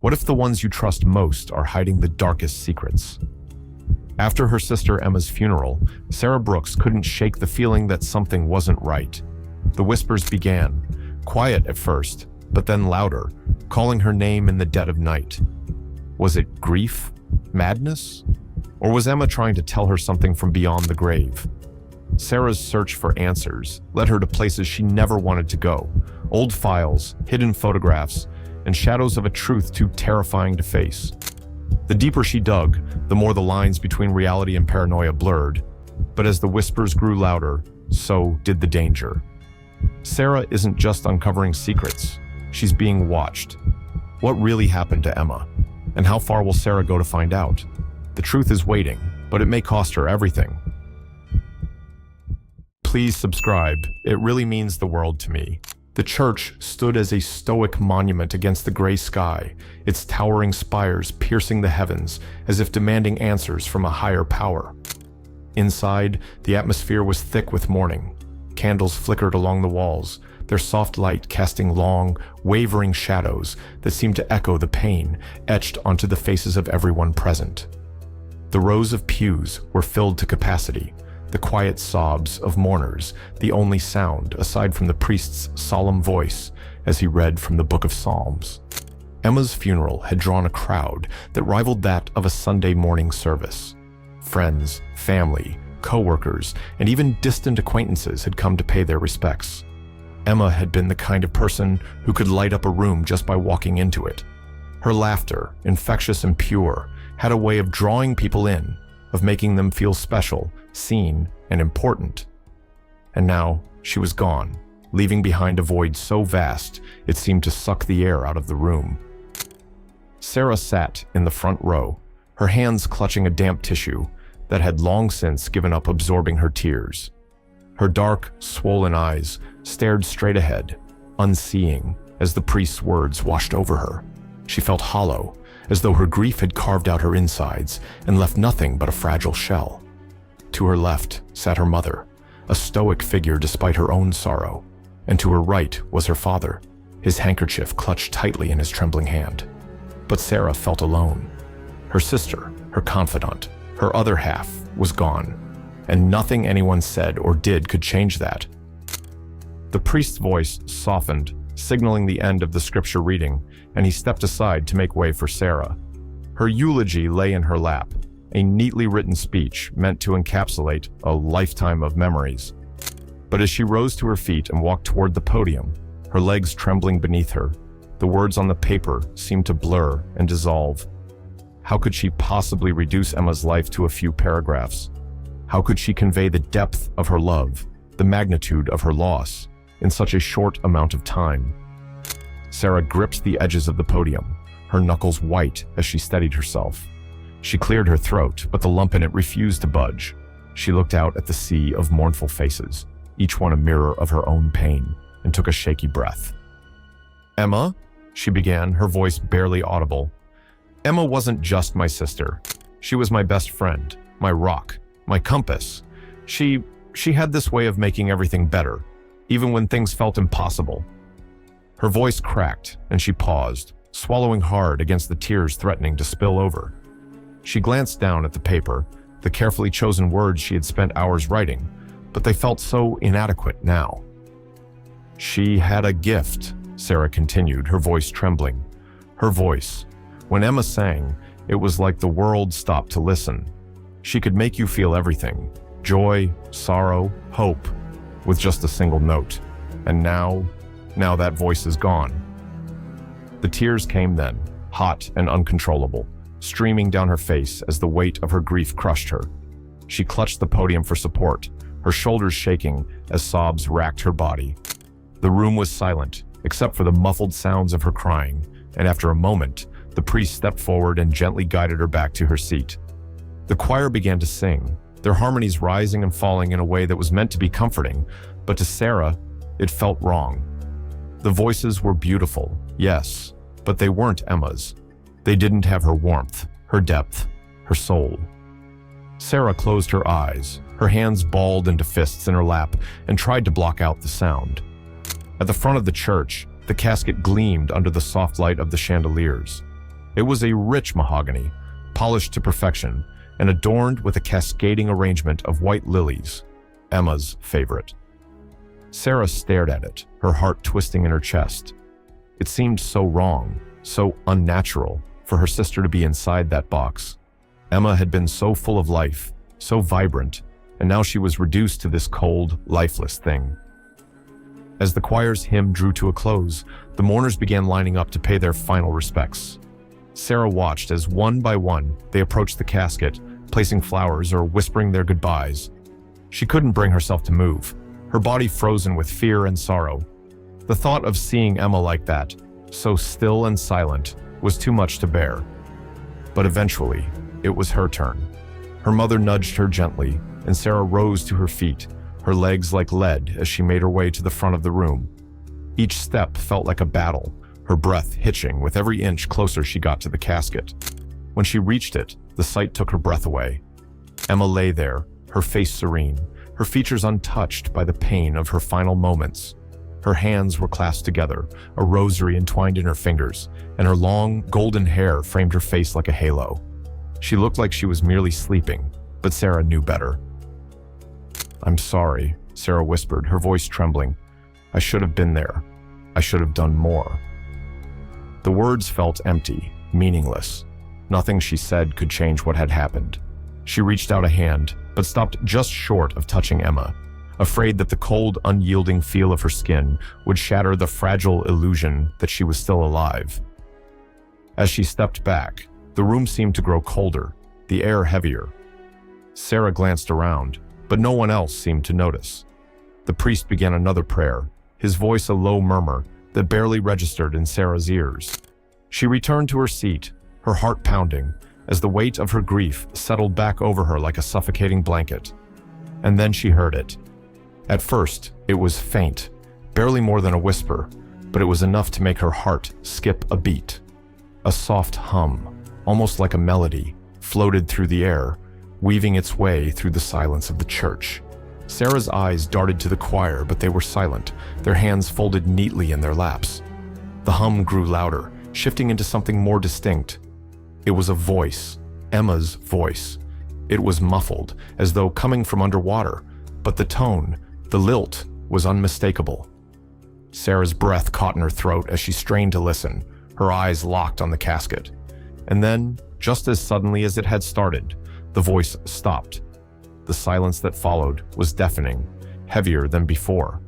What if the ones you trust most are hiding the darkest secrets? After her sister Emma's funeral, Sarah Brooks couldn't shake the feeling that something wasn't right. The whispers began, quiet at first, but then louder, calling her name in the dead of night. Was it grief? Madness? Or was Emma trying to tell her something from beyond the grave? Sarah's search for answers led her to places she never wanted to go. Old files, hidden photographs, and shadows of a truth too terrifying to face. The deeper she dug, the more the lines between reality and paranoia blurred. But as the whispers grew louder, so did the danger. Sarah isn't just uncovering secrets, she's being watched. What really happened to Emma? And how far will Sarah go to find out? The truth is waiting, but it may cost her everything. Please subscribe, it really means the world to me. The church stood as a stoic monument against the gray sky, its towering spires piercing the heavens as if demanding answers from a higher power. Inside, the atmosphere was thick with mourning. Candles flickered along the walls, their soft light casting long, wavering shadows that seemed to echo the pain etched onto the faces of everyone present. The rows of pews were filled to capacity, the quiet sobs of mourners, the only sound aside from the priest's solemn voice as he read from the Book of Psalms. Emma's funeral had drawn a crowd that rivaled that of a Sunday morning service. Friends, family, co-workers, and even distant acquaintances had come to pay their respects. Emma had been the kind of person who could light up a room just by walking into it. Her laughter, infectious and pure, had a way of drawing people in, of making them feel special, seen, and important. And now she was gone, leaving behind a void so vast it seemed to suck the air out of the room. Sarah sat in the front row, her hands clutching a damp tissue that had long since given up absorbing her tears. Her dark, swollen eyes stared straight ahead, unseeing, as the priest's words washed over her. She felt hollow, as though her grief had carved out her insides and left nothing but a fragile shell. To her left sat her mother, a stoic figure despite her own sorrow, and to her right was her father, his handkerchief clutched tightly in his trembling hand. But Sarah felt alone. Her sister, her confidant, her other half, was gone, and nothing anyone said or did could change that. The priest's voice softened, signaling the end of the scripture reading, and he stepped aside to make way for Sarah. Her eulogy lay in her lap, a neatly written speech meant to encapsulate a lifetime of memories. But as she rose to her feet and walked toward the podium, her legs trembling beneath her, the words on the paper seemed to blur and dissolve. How could she possibly reduce Emma's life to a few paragraphs? How could she convey the depth of her love, the magnitude of her loss, in such a short amount of time? Sarah gripped the edges of the podium, her knuckles white as she steadied herself. She cleared her throat, but the lump in it refused to budge. She looked out at the sea of mournful faces, each one a mirror of her own pain, and took a shaky breath. "Emma?" she began, her voice barely audible. "Emma wasn't just my sister. She was my best friend, my rock, my compass. She had this way of making everything better, even when things felt impossible." Her voice cracked, and she paused, swallowing hard against the tears threatening to spill over. She glanced down at the paper, the carefully chosen words she had spent hours writing, but they felt so inadequate now. "She had a gift," Sarah continued, her voice trembling. Her voice. When Emma sang, it was like the world stopped to listen. She could make you feel everything, joy, sorrow, hope, with just a single note. And now that voice is gone. The tears came then, hot and uncontrollable, streaming down her face as the weight of her grief crushed her. She clutched the podium for support, her shoulders shaking as sobs racked her body. The room was silent, except for the muffled sounds of her crying, and after a moment, the priest stepped forward and gently guided her back to her seat. The choir began to sing, their harmonies rising and falling in a way that was meant to be comforting, but to Sarah, it felt wrong. The voices were beautiful, yes, but they weren't Emma's. They didn't have her warmth, her depth, her soul. Sarah closed her eyes, her hands balled into fists in her lap, and tried to block out the sound. At the front of the church, the casket gleamed under the soft light of the chandeliers. It was a rich mahogany, polished to perfection, and adorned with a cascading arrangement of white lilies, Emma's favorite. Sarah stared at it, her heart twisting in her chest. It seemed so wrong, so unnatural, for her sister to be inside that box. Emma had been so full of life, so vibrant, and now she was reduced to this cold, lifeless thing. As the choir's hymn drew to a close, the mourners began lining up to pay their final respects. Sarah watched as one by one they approached the casket, placing flowers or whispering their goodbyes. She couldn't bring herself to move, her body frozen with fear and sorrow. The thought of seeing Emma like that, so still and silent, was too much to bear. But eventually, it was her turn. Her mother nudged her gently, and Sarah rose to her feet, her legs like lead as she made her way to the front of the room. Each step felt like a battle, her breath hitching with every inch closer she got to the casket. When she reached it, the sight took her breath away. Emma lay there, her face serene, her features untouched by the pain of her final moments. Her hands were clasped together, a rosary entwined in her fingers, and her long, golden hair framed her face like a halo. She looked like she was merely sleeping, but Sarah knew better. "I'm sorry," Sarah whispered, her voice trembling. "I should have been there. I should have done more." The words felt empty, meaningless. Nothing she said could change what had happened. She reached out a hand, but stopped just short of touching Emma, afraid that the cold, unyielding feel of her skin would shatter the fragile illusion that she was still alive. As she stepped back, the room seemed to grow colder, the air heavier. Sarah glanced around, but no one else seemed to notice. The priest began another prayer, his voice a low murmur that barely registered in Sarah's ears. She returned to her seat, her heart pounding, as the weight of her grief settled back over her like a suffocating blanket. And then she heard it. At first, it was faint, barely more than a whisper, but it was enough to make her heart skip a beat. A soft hum, almost like a melody, floated through the air, weaving its way through the silence of the church. Sarah's eyes darted to the choir, but they were silent, their hands folded neatly in their laps. The hum grew louder, shifting into something more distinct. It was a voice, Emma's voice. It was muffled, as though coming from underwater, but the tone, the lilt, was unmistakable. Sarah's breath caught in her throat as she strained to listen, her eyes locked on the casket. And then, just as suddenly as it had started, the voice stopped. The silence that followed was deafening, heavier than before.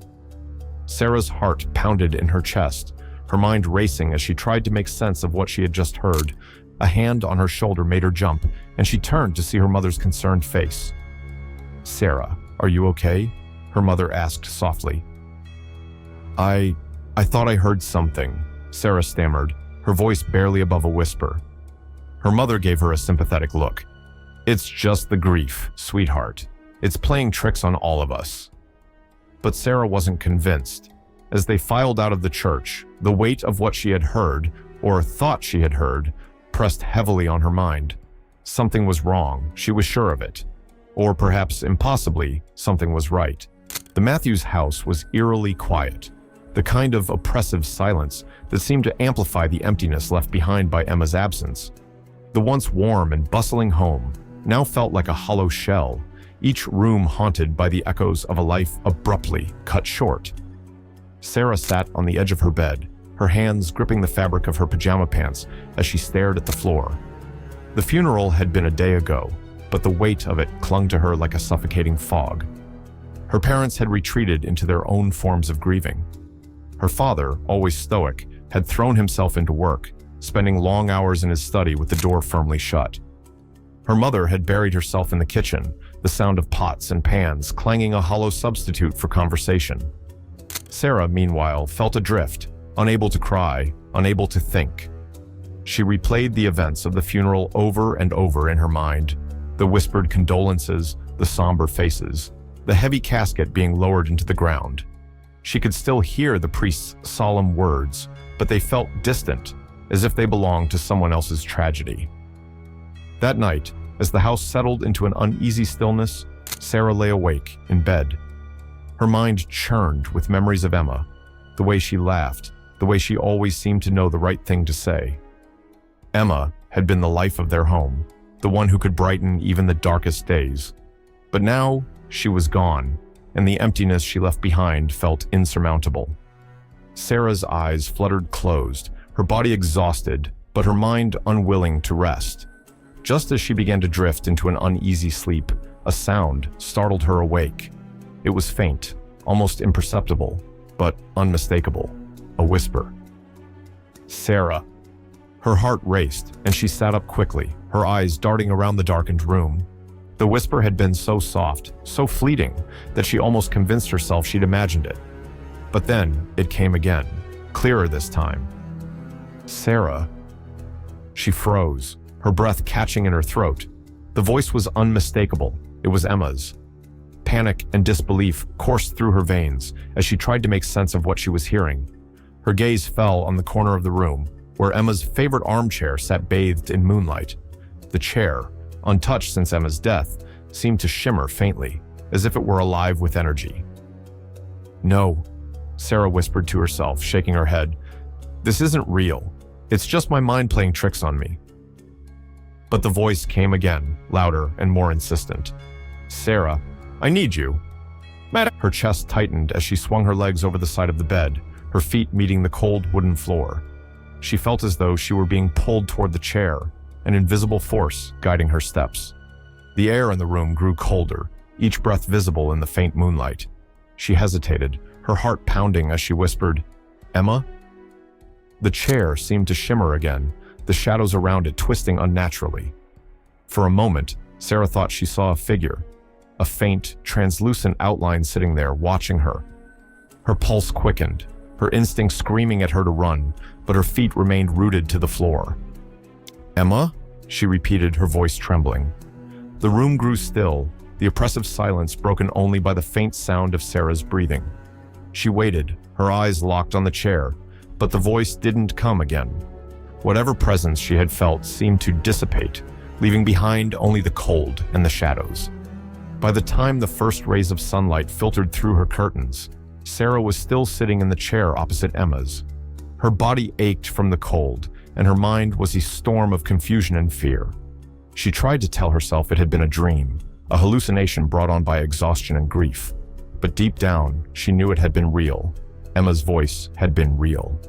Sarah's heart pounded in her chest, her mind racing as she tried to make sense of what she had just heard. A hand on her shoulder made her jump, and she turned to see her mother's concerned face. "Sarah, are you okay?" her mother asked softly. I thought I heard something," Sarah stammered, her voice barely above a whisper. Her mother gave her a sympathetic look. "It's just the grief, sweetheart. It's playing tricks on all of us." But Sarah wasn't convinced. As they filed out of the church, the weight of what she had heard, or thought she had heard, pressed heavily on her mind. Something was wrong, she was sure of it. Or perhaps, impossibly, something was right. The Matthews house was eerily quiet, the kind of oppressive silence that seemed to amplify the emptiness left behind by Emma's absence. The once warm and bustling home now felt like a hollow shell, each room haunted by the echoes of a life abruptly cut short. Sarah sat on the edge of her bed, her hands gripping the fabric of her pajama pants as she stared at the floor. The funeral had been a day ago, but the weight of it clung to her like a suffocating fog. Her parents had retreated into their own forms of grieving. Her father, always stoic, had thrown himself into work, spending long hours in his study with the door firmly shut. Her mother had buried herself in the kitchen, the sound of pots and pans clanging a hollow substitute for conversation. Sarah, meanwhile, felt adrift, unable to cry, unable to think. She replayed the events of the funeral over and over in her mind, the whispered condolences, the somber faces, the heavy casket being lowered into the ground. She could still hear the priest's solemn words, but they felt distant, as if they belonged to someone else's tragedy. That night, as the house settled into an uneasy stillness, Sarah lay awake in bed. Her mind churned with memories of Emma, the way she laughed, the way she always seemed to know the right thing to say. Emma had been the life of their home, the one who could brighten even the darkest days. But now she was gone, and the emptiness she left behind felt insurmountable. Sarah's eyes fluttered closed, her body exhausted, but her mind unwilling to rest. Just as she began to drift into an uneasy sleep, a sound startled her awake. It was faint, almost imperceptible, but unmistakable. A whisper. "Sarah." Her heart raced, and she sat up quickly, her eyes darting around the darkened room. The whisper had been so soft, so fleeting, that she almost convinced herself she'd imagined it. But then it came again, clearer this time. "Sarah." She froze, her breath catching in her throat. The voice was unmistakable. It was Emma's. Panic and disbelief coursed through her veins as she tried to make sense of what she was hearing. Her gaze fell on the corner of the room, where Emma's favorite armchair sat bathed in moonlight. The chair, untouched since Emma's death, seemed to shimmer faintly, as if it were alive with energy. "No," Sarah whispered to herself, shaking her head. "This isn't real. It's just my mind playing tricks on me." But the voice came again, louder and more insistent. "Sarah, I need you." Her chest tightened as she swung her legs over the side of the bed, her feet meeting the cold wooden floor. She felt as though she were being pulled toward the chair, an invisible force guiding her steps. The air in the room grew colder, each breath visible in the faint moonlight. She hesitated, her heart pounding as she whispered, "Emma?" The chair seemed to shimmer again, the shadows around it twisting unnaturally. For a moment, Sarah thought she saw a figure, a faint, translucent outline sitting there, watching her. Her pulse quickened, her instinct screaming at her to run, but her feet remained rooted to the floor. "Emma?" she repeated, her voice trembling. The room grew still, the oppressive silence broken only by the faint sound of Sarah's breathing. She waited, her eyes locked on the chair, but the voice didn't come again. Whatever presence she had felt seemed to dissipate, leaving behind only the cold and the shadows. By the time the first rays of sunlight filtered through her curtains, Sarah was still sitting in the chair opposite Emma's. Her body ached from the cold, and her mind was a storm of confusion and fear. She tried to tell herself it had been a dream, a hallucination brought on by exhaustion and grief. But deep down, she knew it had been real. Emma's voice had been real.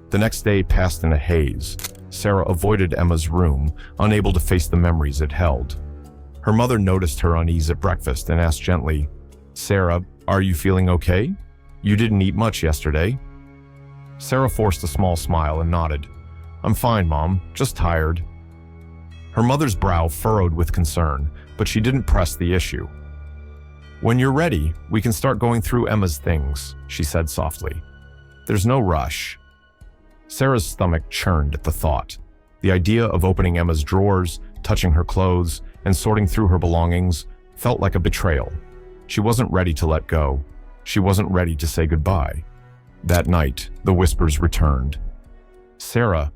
The next day passed in a haze. Sarah avoided Emma's room, unable to face the memories it held. Her mother noticed her unease at breakfast and asked gently, "Sarah, are you feeling okay? You didn't eat much yesterday." Sarah forced a small smile and nodded. "I'm fine, Mom, just tired." Her mother's brow furrowed with concern, but she didn't press the issue. "When you're ready, we can start going through Emma's things," she said softly. "There's no rush." Sarah's stomach churned at the thought. The idea of opening Emma's drawers, touching her clothes, and sorting through her belongings felt like a betrayal. She wasn't ready to let go. She wasn't ready to say goodbye. That night, the whispers returned. "Sarah."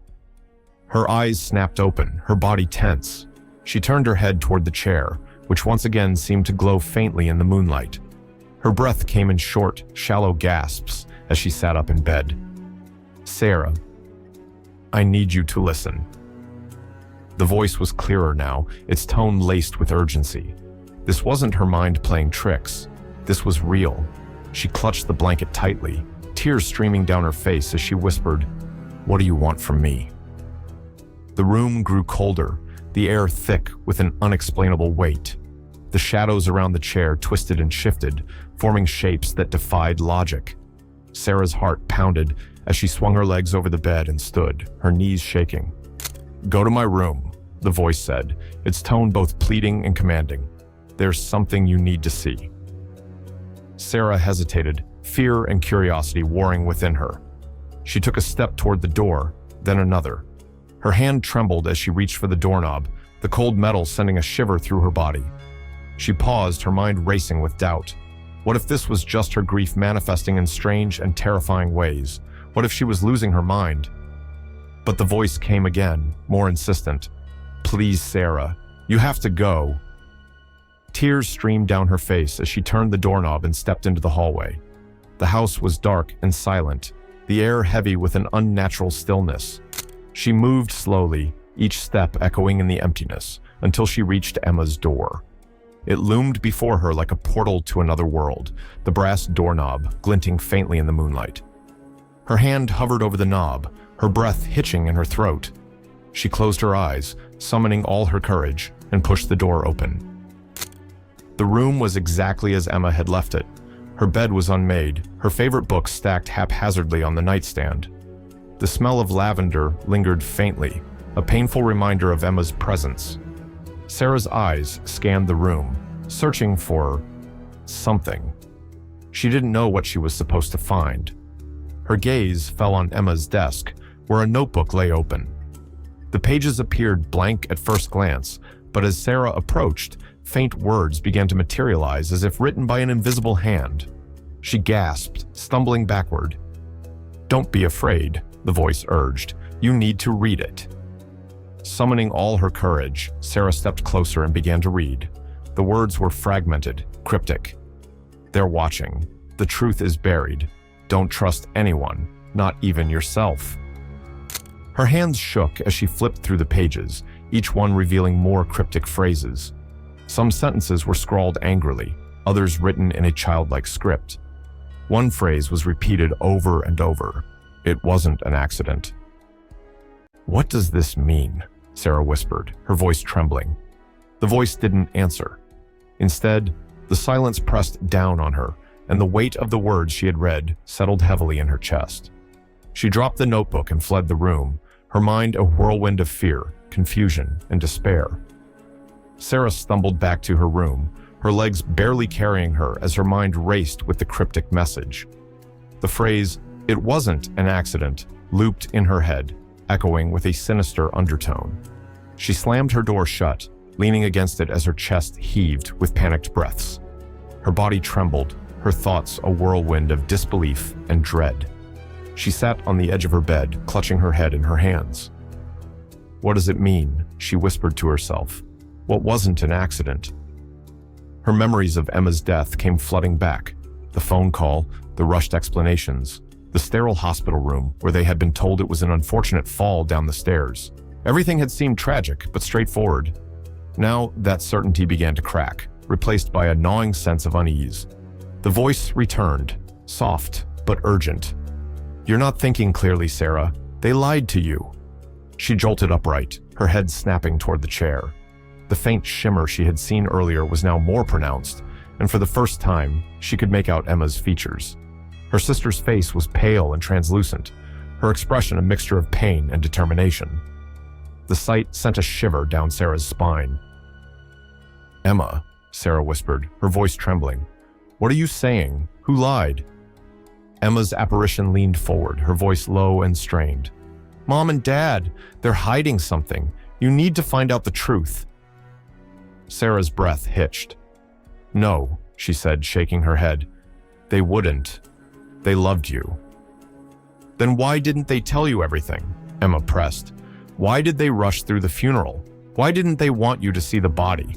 Her eyes snapped open, her body tense. She turned her head toward the chair, which once again seemed to glow faintly in the moonlight. Her breath came in short, shallow gasps as she sat up in bed. "Sarah, I need you to listen." The voice was clearer now, its tone laced with urgency. This wasn't her mind playing tricks. This was real. She clutched the blanket tightly, tears streaming down her face as she whispered, "What do you want from me?" The room grew colder, the air thick with an unexplainable weight. The shadows around the chair twisted and shifted, forming shapes that defied logic. Sarah's heart pounded as she swung her legs over the bed and stood, her knees shaking. "Go to my room," the voice said, its tone both pleading and commanding. "There's something you need to see." Sarah hesitated, fear and curiosity warring within her. She took a step toward the door, then another. Her hand trembled as she reached for the doorknob, the cold metal sending a shiver through her body. She paused, her mind racing with doubt. What if this was just her grief manifesting in strange and terrifying ways? What if she was losing her mind? But the voice came again, more insistent. "Please, Sarah, you have to go." Tears streamed down her face as she turned the doorknob and stepped into the hallway. The house was dark and silent, the air heavy with an unnatural stillness. She moved slowly, each step echoing in the emptiness, until she reached Emma's door. It loomed before her like a portal to another world, the brass doorknob glinting faintly in the moonlight. Her hand hovered over the knob, her breath hitching in her throat. She closed her eyes, summoning all her courage, and pushed the door open. The room was exactly as Emma had left it. Her bed was unmade, her favorite books stacked haphazardly on the nightstand. The smell of lavender lingered faintly, a painful reminder of Emma's presence. Sarah's eyes scanned the room, searching for something. She didn't know what she was supposed to find. Her gaze fell on Emma's desk, where a notebook lay open. The pages appeared blank at first glance, but as Sarah approached, faint words began to materialize as if written by an invisible hand. She gasped, stumbling backward. "Don't be afraid," the voice urged. "You need to read it." Summoning all her courage, Sarah stepped closer and began to read. The words were fragmented, cryptic. "They're watching. The truth is buried. Don't trust anyone, not even yourself." Her hands shook as she flipped through the pages, each one revealing more cryptic phrases. Some sentences were scrawled angrily, others written in a childlike script. One phrase was repeated over and over. "It wasn't an accident." "What does this mean?" Sarah whispered, her voice trembling. The voice didn't answer. Instead, the silence pressed down on her, and the weight of the words she had read settled heavily in her chest. She dropped the notebook and fled the room, her mind a whirlwind of fear, confusion, and despair. Sarah stumbled back to her room, her legs barely carrying her as her mind raced with the cryptic message. The phrase, "It wasn't an accident," looped in her head, echoing with a sinister undertone. She slammed her door shut, leaning against it as her chest heaved with panicked breaths. Her body trembled, her thoughts a whirlwind of disbelief and dread. She sat on the edge of her bed, clutching her head in her hands. "What does it mean?" she whispered to herself. "What wasn't an accident?" Her memories of Emma's death came flooding back. The phone call, the rushed explanations, the sterile hospital room where they had been told it was an unfortunate fall down the stairs. Everything had seemed tragic, but straightforward. Now that certainty began to crack, replaced by a gnawing sense of unease. The voice returned, soft but urgent. "You're not thinking clearly, Sarah. They lied to you." She jolted upright, her head snapping toward the chair. The faint shimmer she had seen earlier was now more pronounced, and for the first time, she could make out Emma's features. Her sister's face was pale and translucent, her expression a mixture of pain and determination. The sight sent a shiver down Sarah's spine. "Emma," Sarah whispered, her voice trembling. "What are you saying? Who lied?" Emma's apparition leaned forward, her voice low and strained. "Mom and Dad, they're hiding something. You need to find out the truth." Sarah's breath hitched. "No," she said, shaking her head. "They wouldn't. They loved you." "Then why didn't they tell you everything?" Emma pressed. "Why did they rush through the funeral? Why didn't they want you to see the body?"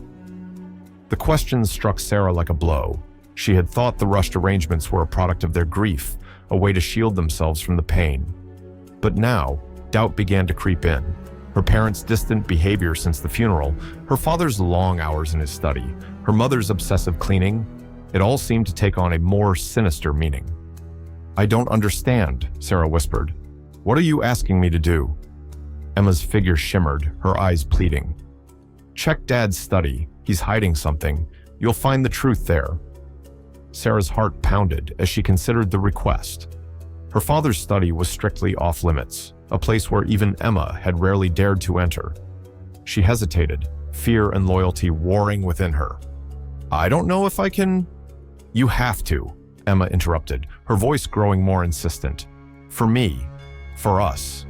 The questions struck Sarah like a blow. She had thought the rushed arrangements were a product of their grief, a way to shield themselves from the pain. But now, doubt began to creep in. Her parents' distant behavior since the funeral, her father's long hours in his study, her mother's obsessive cleaning, it all seemed to take on a more sinister meaning. "I don't understand," Sarah whispered. "What are you asking me to do?" Emma's figure shimmered, her eyes pleading. "Check Dad's study. He's hiding something. You'll find the truth there." Sarah's heart pounded as she considered the request. Her father's study was strictly off-limits, a place where even Emma had rarely dared to enter. She hesitated, fear and loyalty warring within her. "I don't know if I can—" "You have to," Emma interrupted, her voice growing more insistent. "For me. For us."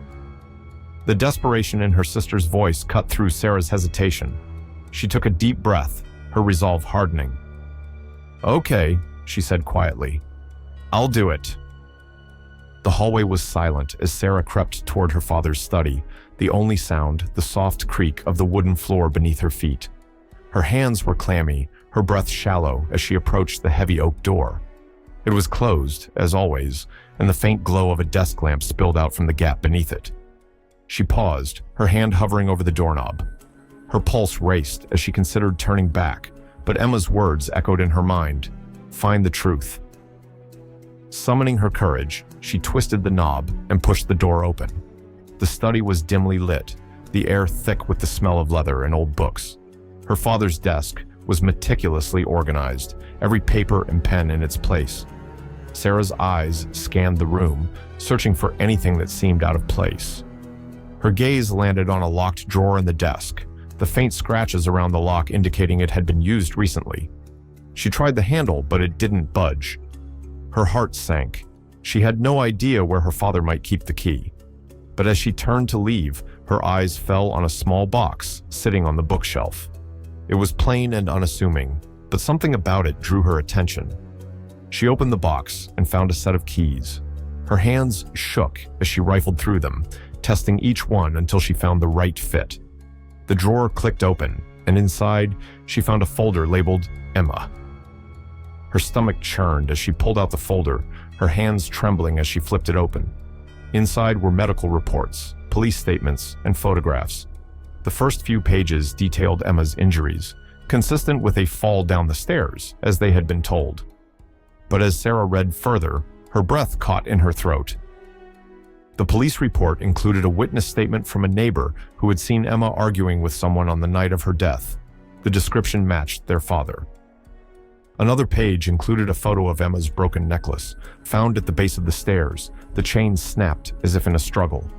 The desperation in her sister's voice cut through Sarah's hesitation. She took a deep breath, her resolve hardening. "Okay," she said quietly. "I'll do it." The hallway was silent as Sarah crept toward her father's study, the only sound the soft creak of the wooden floor beneath her feet. Her hands were clammy, her breath shallow as she approached the heavy oak door. It was closed, as always, and the faint glow of a desk lamp spilled out from the gap beneath it. She paused, her hand hovering over the doorknob. Her pulse raced as she considered turning back, but Emma's words echoed in her mind. Find the truth. Summoning her courage, she twisted the knob and pushed the door open. The study was dimly lit, the air thick with the smell of leather and old books. Her father's desk was meticulously organized, every paper and pen in its place. Sarah's eyes scanned the room, searching for anything that seemed out of place. Her gaze landed on a locked drawer in the desk, the faint scratches around the lock indicating it had been used recently. She tried the handle, but it didn't budge. Her heart sank. She had no idea where her father might keep the key. But as she turned to leave, her eyes fell on a small box sitting on the bookshelf. It was plain and unassuming, but something about it drew her attention. She opened the box and found a set of keys. Her hands shook as she rifled through them, testing each one until she found the right fit. The drawer clicked open, and inside, she found a folder labeled Emma. Her stomach churned as she pulled out the folder, her hands trembling as she flipped it open. Inside were medical reports, police statements, and photographs. The first few pages detailed Emma's injuries, consistent with a fall down the stairs, as they had been told. But as Sarah read further, her breath caught in her throat. The police report included a witness statement from a neighbor who had seen Emma arguing with someone on the night of her death. The description matched their father. Another page included a photo of Emma's broken necklace, found at the base of the stairs. The chain snapped as if in a struggle.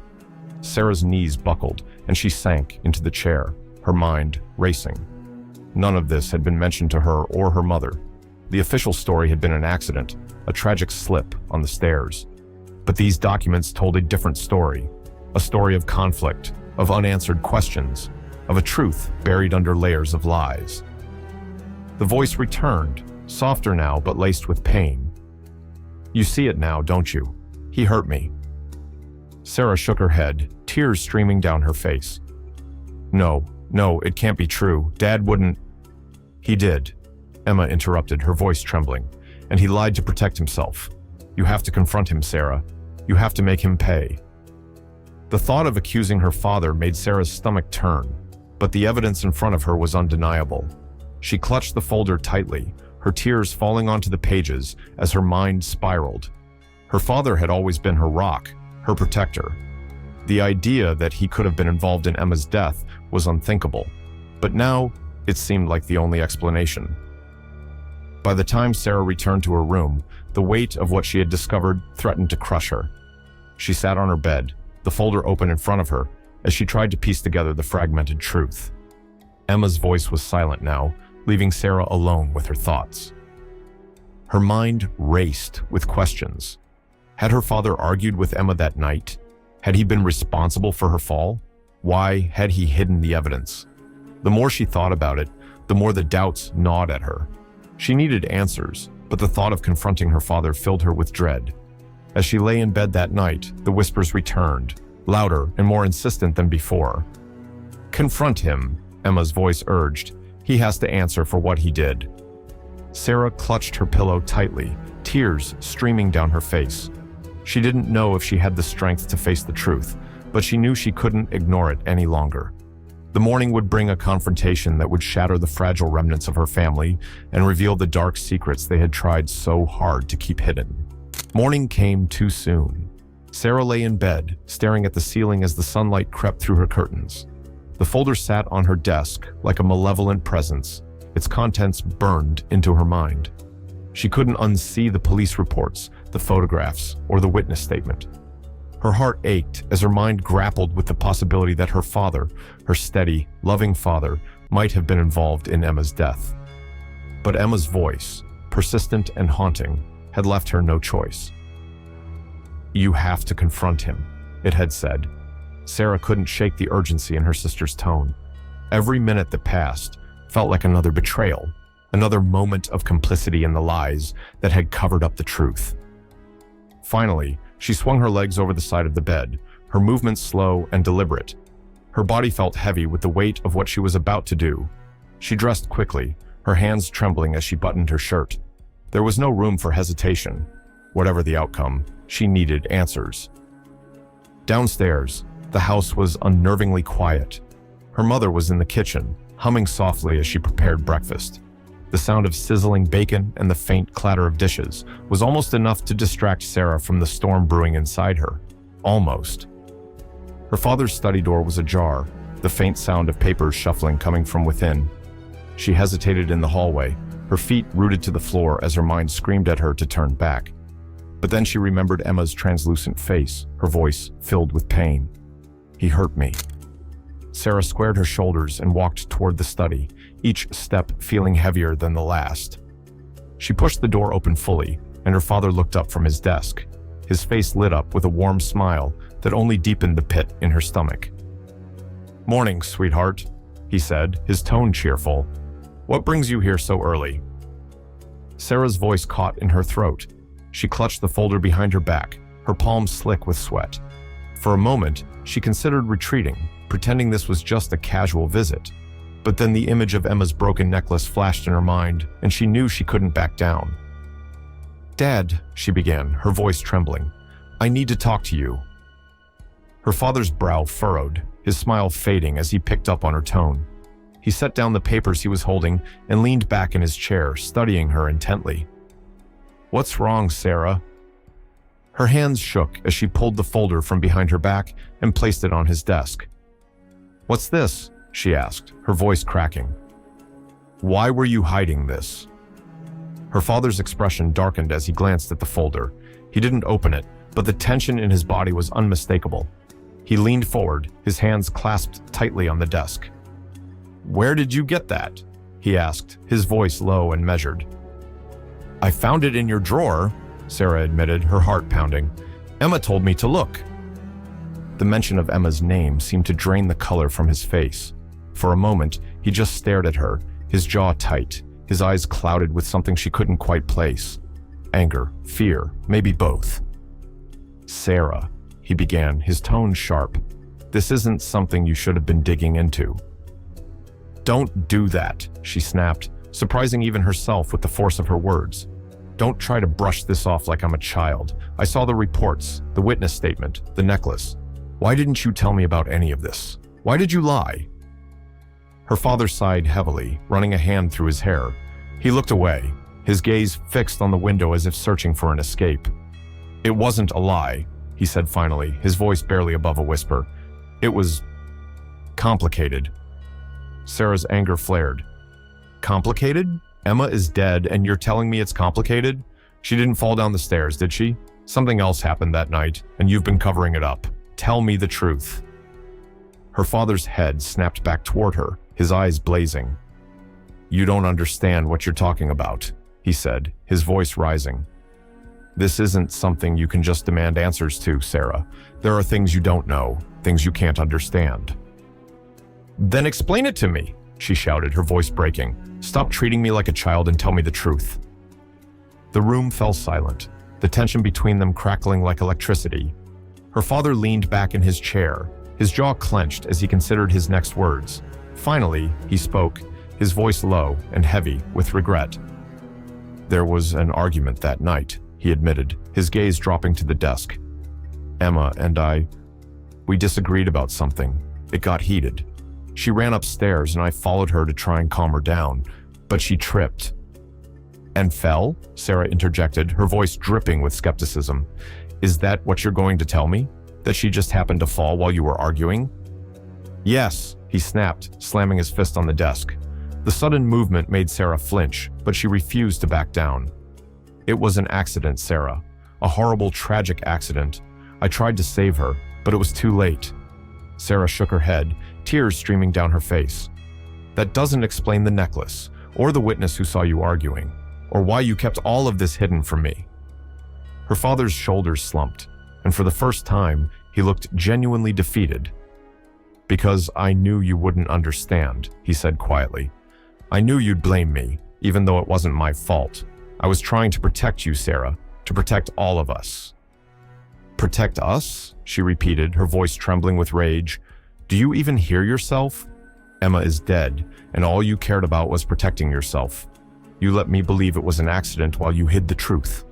Sarah's knees buckled, and she sank into the chair, her mind racing. None of this had been mentioned to her or her mother. The official story had been an accident, a tragic slip on the stairs. But these documents told a different story, a story of conflict, of unanswered questions, of a truth buried under layers of lies. The voice returned, softer now but laced with pain. You see it now, don't you? He hurt me. Sarah shook her head, tears streaming down her face. No, it can't be true. Dad wouldn't. He did, Emma interrupted, her voice trembling. And he lied to protect himself. You have to confront him, Sarah. You have to make him pay. The thought of accusing her father made Sarah's stomach turn, but the evidence in front of her was undeniable. She clutched the folder tightly, her tears falling onto the pages as her mind spiraled. Her father had always been her rock, her protector. The idea that he could have been involved in Emma's death was unthinkable, but now it seemed like the only explanation. By the time Sarah returned to her room, the weight of what she had discovered threatened to crush her. She sat on her bed, the folder open in front of her, as she tried to piece together the fragmented truth. Emma's voice was silent now, leaving Sarah alone with her thoughts. Her mind raced with questions. Had her father argued with Emma that night? Had he been responsible for her fall? Why had he hidden the evidence? The more she thought about it, the more the doubts gnawed at her. She needed answers, but the thought of confronting her father filled her with dread. As she lay in bed that night, the whispers returned, louder and more insistent than before. Confront him, Emma's voice urged. He has to answer for what he did. Sarah clutched her pillow tightly, tears streaming down her face. She didn't know if she had the strength to face the truth, but she knew she couldn't ignore it any longer. The morning would bring a confrontation that would shatter the fragile remnants of her family and reveal the dark secrets they had tried so hard to keep hidden. Morning came too soon. Sarah lay in bed, staring at the ceiling as the sunlight crept through her curtains. The folder sat on her desk like a malevolent presence, its contents burned into her mind. She couldn't unsee the police reports, the photographs, or the witness statement. Her heart ached as her mind grappled with the possibility that her father, her steady, loving father, might have been involved in Emma's death. But Emma's voice, persistent and haunting, had left her no choice. You have to confront him, it had said. Sarah couldn't shake the urgency in her sister's tone. Every minute that passed felt like another betrayal, another moment of complicity in the lies that had covered up the truth. Finally, she swung her legs over the side of the bed, her movements slow and deliberate. Her body felt heavy with the weight of what she was about to do. She dressed quickly, her hands trembling as she buttoned her shirt. There was no room for hesitation. Whatever the outcome, she needed answers. Downstairs, The house was unnervingly quiet. Her mother was in the kitchen, humming softly as she prepared breakfast. The sound of sizzling bacon and the faint clatter of dishes was almost enough to distract Sarah from the storm brewing inside her. Almost. Her father's study door was ajar, the faint sound of papers shuffling coming from within. She hesitated in the hallway, her feet rooted to the floor as her mind screamed at her to turn back. But then she remembered Emma's translucent face, her voice filled with pain. "He hurt me." Sarah squared her shoulders and walked toward the study, each step feeling heavier than the last. She pushed the door open fully, and her father looked up from his desk. His face lit up with a warm smile that only deepened the pit in her stomach. "Morning, sweetheart," he said, his tone cheerful. "What brings you here so early?" Sarah's voice caught in her throat. She clutched the folder behind her back, her palms slick with sweat. For a moment, she considered retreating, pretending this was just a casual visit. But then the image of Emma's broken necklace flashed in her mind, and she knew she couldn't back down. "Dad," she began, her voice trembling, "I need to talk to you." Her father's brow furrowed, his smile fading as he picked up on her tone. He set down the papers he was holding and leaned back in his chair, studying her intently. "What's wrong, Sarah?" Her hands shook as she pulled the folder from behind her back and placed it on his desk. "What's this?" she asked, her voice cracking. "Why were you hiding this?" Her father's expression darkened as he glanced at the folder. He didn't open it, but the tension in his body was unmistakable. He leaned forward, his hands clasped tightly on the desk. "Where did you get that?" he asked, his voice low and measured. "I found it in your drawer," Sarah admitted, her heart pounding. "Emma told me to look." The mention of Emma's name seemed to drain the color from his face. For a moment, he just stared at her, his jaw tight, his eyes clouded with something she couldn't quite place. Anger, fear, maybe both. "Sarah," he began, his tone sharp, "this isn't something you should have been digging into." "Don't do that," she snapped, surprising even herself with the force of her words. "Don't try to brush this off like I'm a child. I saw the reports, the witness statement, the necklace. Why didn't you tell me about any of this? Why did you lie?" Her father sighed heavily, running a hand through his hair. He looked away, his gaze fixed on the window as if searching for an escape. "It wasn't a lie," he said finally, his voice barely above a whisper. "It was complicated." Sarah's anger flared. "Complicated? Emma is dead and you're telling me it's complicated? She didn't fall down the stairs, did she? Something else happened that night, and you've been covering it up. Tell me the truth." Her father's head snapped back toward her, his eyes blazing. "You don't understand what you're talking about," he said, his voice rising. "This isn't something you can just demand answers to, Sarah. There are things you don't know, things you can't understand." "Then explain it to me," she shouted, her voice breaking. "Stop treating me like a child and tell me the truth." The room fell silent, the tension between them crackling like electricity. Her father leaned back in his chair, his jaw clenched as he considered his next words. Finally, he spoke, his voice low and heavy with regret. "There was an argument that night," he admitted, his gaze dropping to the desk. "Emma and we disagreed about something. It got heated. She ran upstairs and I followed her to try and calm her down, but she tripped." "And fell?" Sarah interjected, her voice dripping with skepticism. "Is that what you're going to tell me? That she just happened to fall while you were arguing?" "Yes," he snapped, slamming his fist on the desk. The sudden movement made Sarah flinch, but she refused to back down. "It was an accident, Sarah. A horrible, tragic accident. I tried to save her, but it was too late." Sarah shook her head, tears streaming down her face. "That doesn't explain the necklace, or the witness who saw you arguing, or why you kept all of this hidden from me." Her father's shoulders slumped, and for the first time, he looked genuinely defeated. "Because I knew you wouldn't understand," he said quietly. "I knew you'd blame me, even though it wasn't my fault. I was trying to protect you, Sarah, to protect all of us." "Protect us?" she repeated, her voice trembling with rage. "Do you even hear yourself? Emma is dead, and all you cared about was protecting yourself. You let me believe it was an accident while you hid the truth."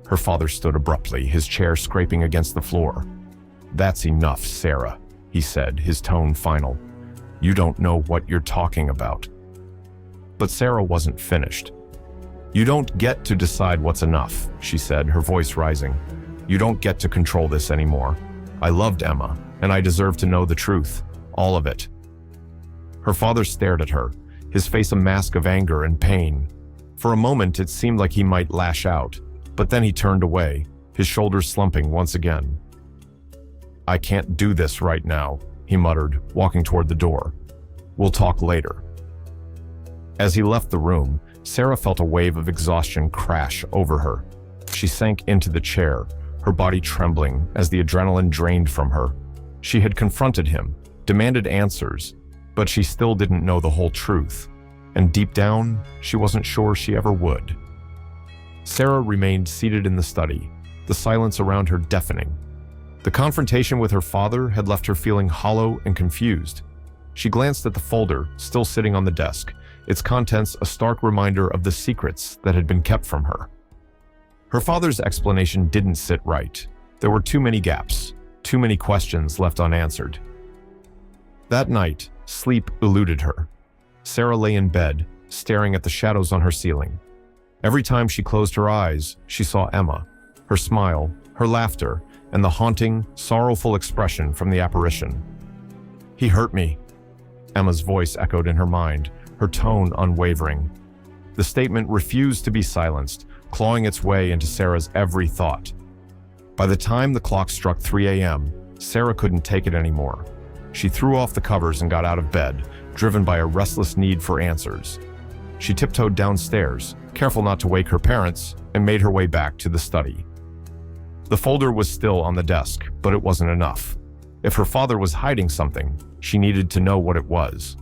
Her father stood abruptly, his chair scraping against the floor. "That's enough, Sarah," he said, his tone final. "You don't know what you're talking about." But Sarah wasn't finished. "You don't get to decide what's enough," she said, her voice rising. "You don't get to control this anymore. I loved Emma, and I deserve to know the truth. All of it." Her father stared at her, his face a mask of anger and pain. For a moment, it seemed like he might lash out, but then he turned away, his shoulders slumping once again. "I can't do this right now," he muttered, walking toward the door. "We'll talk later." As he left the room, Sarah felt a wave of exhaustion crash over her. She sank into the chair, her body trembling as the adrenaline drained from her. She had confronted him, demanded answers, but she still didn't know the whole truth, and deep down, she wasn't sure she ever would. Sarah remained seated in the study, the silence around her deafening. The confrontation with her father had left her feeling hollow and confused. She glanced at the folder, still sitting on the desk, its contents a stark reminder of the secrets that had been kept from her. Her father's explanation didn't sit right. There were too many gaps, too many questions left unanswered. That night, sleep eluded her. Sarah lay in bed, staring at the shadows on her ceiling. Every time she closed her eyes, she saw Emma, her smile, her laughter, and the haunting, sorrowful expression from the apparition. "He hurt me," Emma's voice echoed in her mind, her tone unwavering. The statement refused to be silenced, clawing its way into Sarah's every thought. By the time the clock struck 3 a.m., Sarah couldn't take it anymore. She threw off the covers and got out of bed, driven by a restless need for answers. She tiptoed downstairs, careful not to wake her parents, and made her way back to the study. The folder was still on the desk, but it wasn't enough. If her father was hiding something, she needed to know what it was.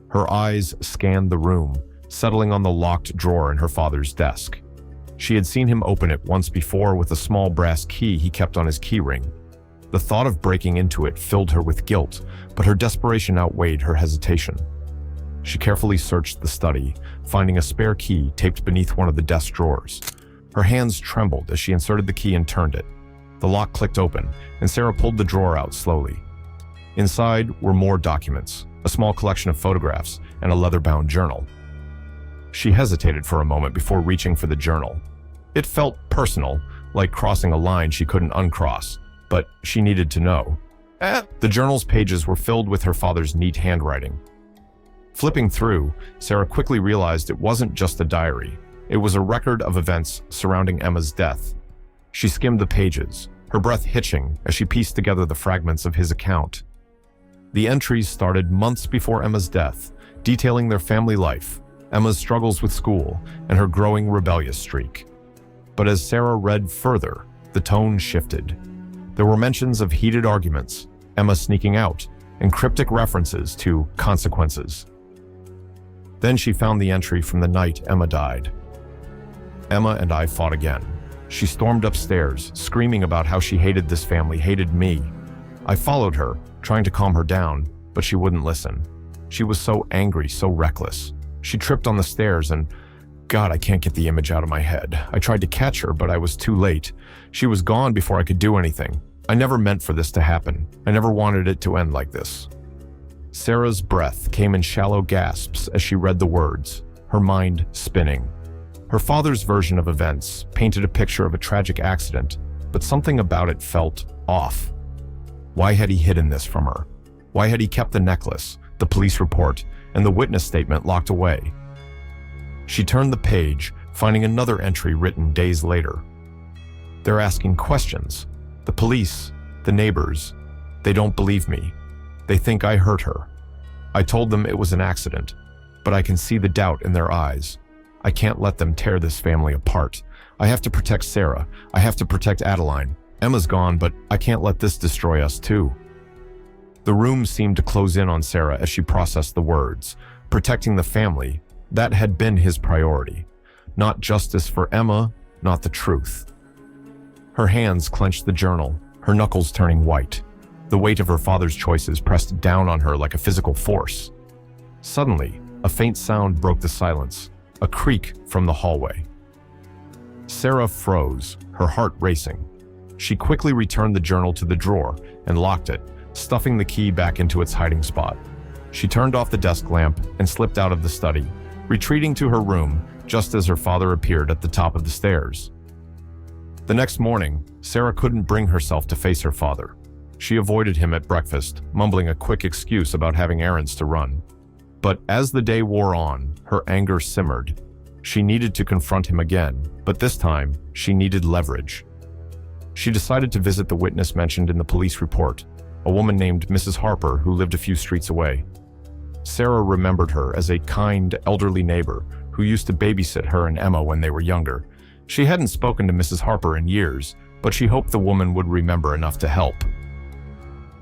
Her eyes scanned the room, settling on the locked drawer in her father's desk. She had seen him open it once before with a small brass key he kept on his keyring. The thought of breaking into it filled her with guilt, but her desperation outweighed her hesitation. She carefully searched the study, finding a spare key taped beneath one of the desk drawers. Her hands trembled as she inserted the key and turned it. The lock clicked open, and Sarah pulled the drawer out slowly. Inside were more documents, a small collection of photographs, and a leather-bound journal. She hesitated for a moment before reaching for the journal. It felt personal, like crossing a line she couldn't uncross, but she needed to know. The journal's pages were filled with her father's neat handwriting. Flipping through, Sarah quickly realized it wasn't just a diary. It was a record of events surrounding Emma's death. She skimmed the pages, her breath hitching as she pieced together the fragments of his account. The entries started months before Emma's death, detailing their family life, Emma's struggles with school, and her growing rebellious streak. But as Sarah read further, the tone shifted. There were mentions of heated arguments, Emma sneaking out, and cryptic references to consequences. Then she found the entry from the night Emma died. "Emma and I fought again. She stormed upstairs, screaming about how she hated this family, hated me. I followed her, trying to calm her down, but she wouldn't listen. She was so angry, so reckless. She tripped on the stairs and, God, I can't get the image out of my head. I tried to catch her, but I was too late. She was gone before I could do anything. I never meant for this to happen. I never wanted it to end like this." Sarah's breath came in shallow gasps as she read the words, her mind spinning. Her father's version of events painted a picture of a tragic accident, but something about it felt off. Why had he hidden this from her? Why had he kept the necklace, the police report, and the witness statement locked away? She turned the page, finding another entry written days later. "They're asking questions. The police, the neighbors, they don't believe me. They think I hurt her. I told them it was an accident, but I can see the doubt in their eyes. I can't let them tear this family apart. I have to protect Sarah. I have to protect Adeline. Emma's gone, but I can't let this destroy us too." The room seemed to close in on Sarah as she processed the words. Protecting the family, that had been his priority. Not justice for Emma, not the truth. Her hands clenched the journal, her knuckles turning white. The weight of her father's choices pressed down on her like a physical force. Suddenly, a faint sound broke the silence, a creak from the hallway. Sarah froze, her heart racing. She quickly returned the journal to the drawer and locked it, stuffing the key back into its hiding spot. She turned off the desk lamp and slipped out of the study, retreating to her room just as her father appeared at the top of the stairs. The next morning, Sarah couldn't bring herself to face her father. She avoided him at breakfast, mumbling a quick excuse about having errands to run. But as the day wore on, her anger simmered. She needed to confront him again, but this time, she needed leverage. She decided to visit the witness mentioned in the police report, a woman named Mrs. Harper who lived a few streets away. Sarah remembered her as a kind, elderly neighbor who used to babysit her and Emma when they were younger. She hadn't spoken to Mrs. Harper in years, but she hoped the woman would remember enough to help.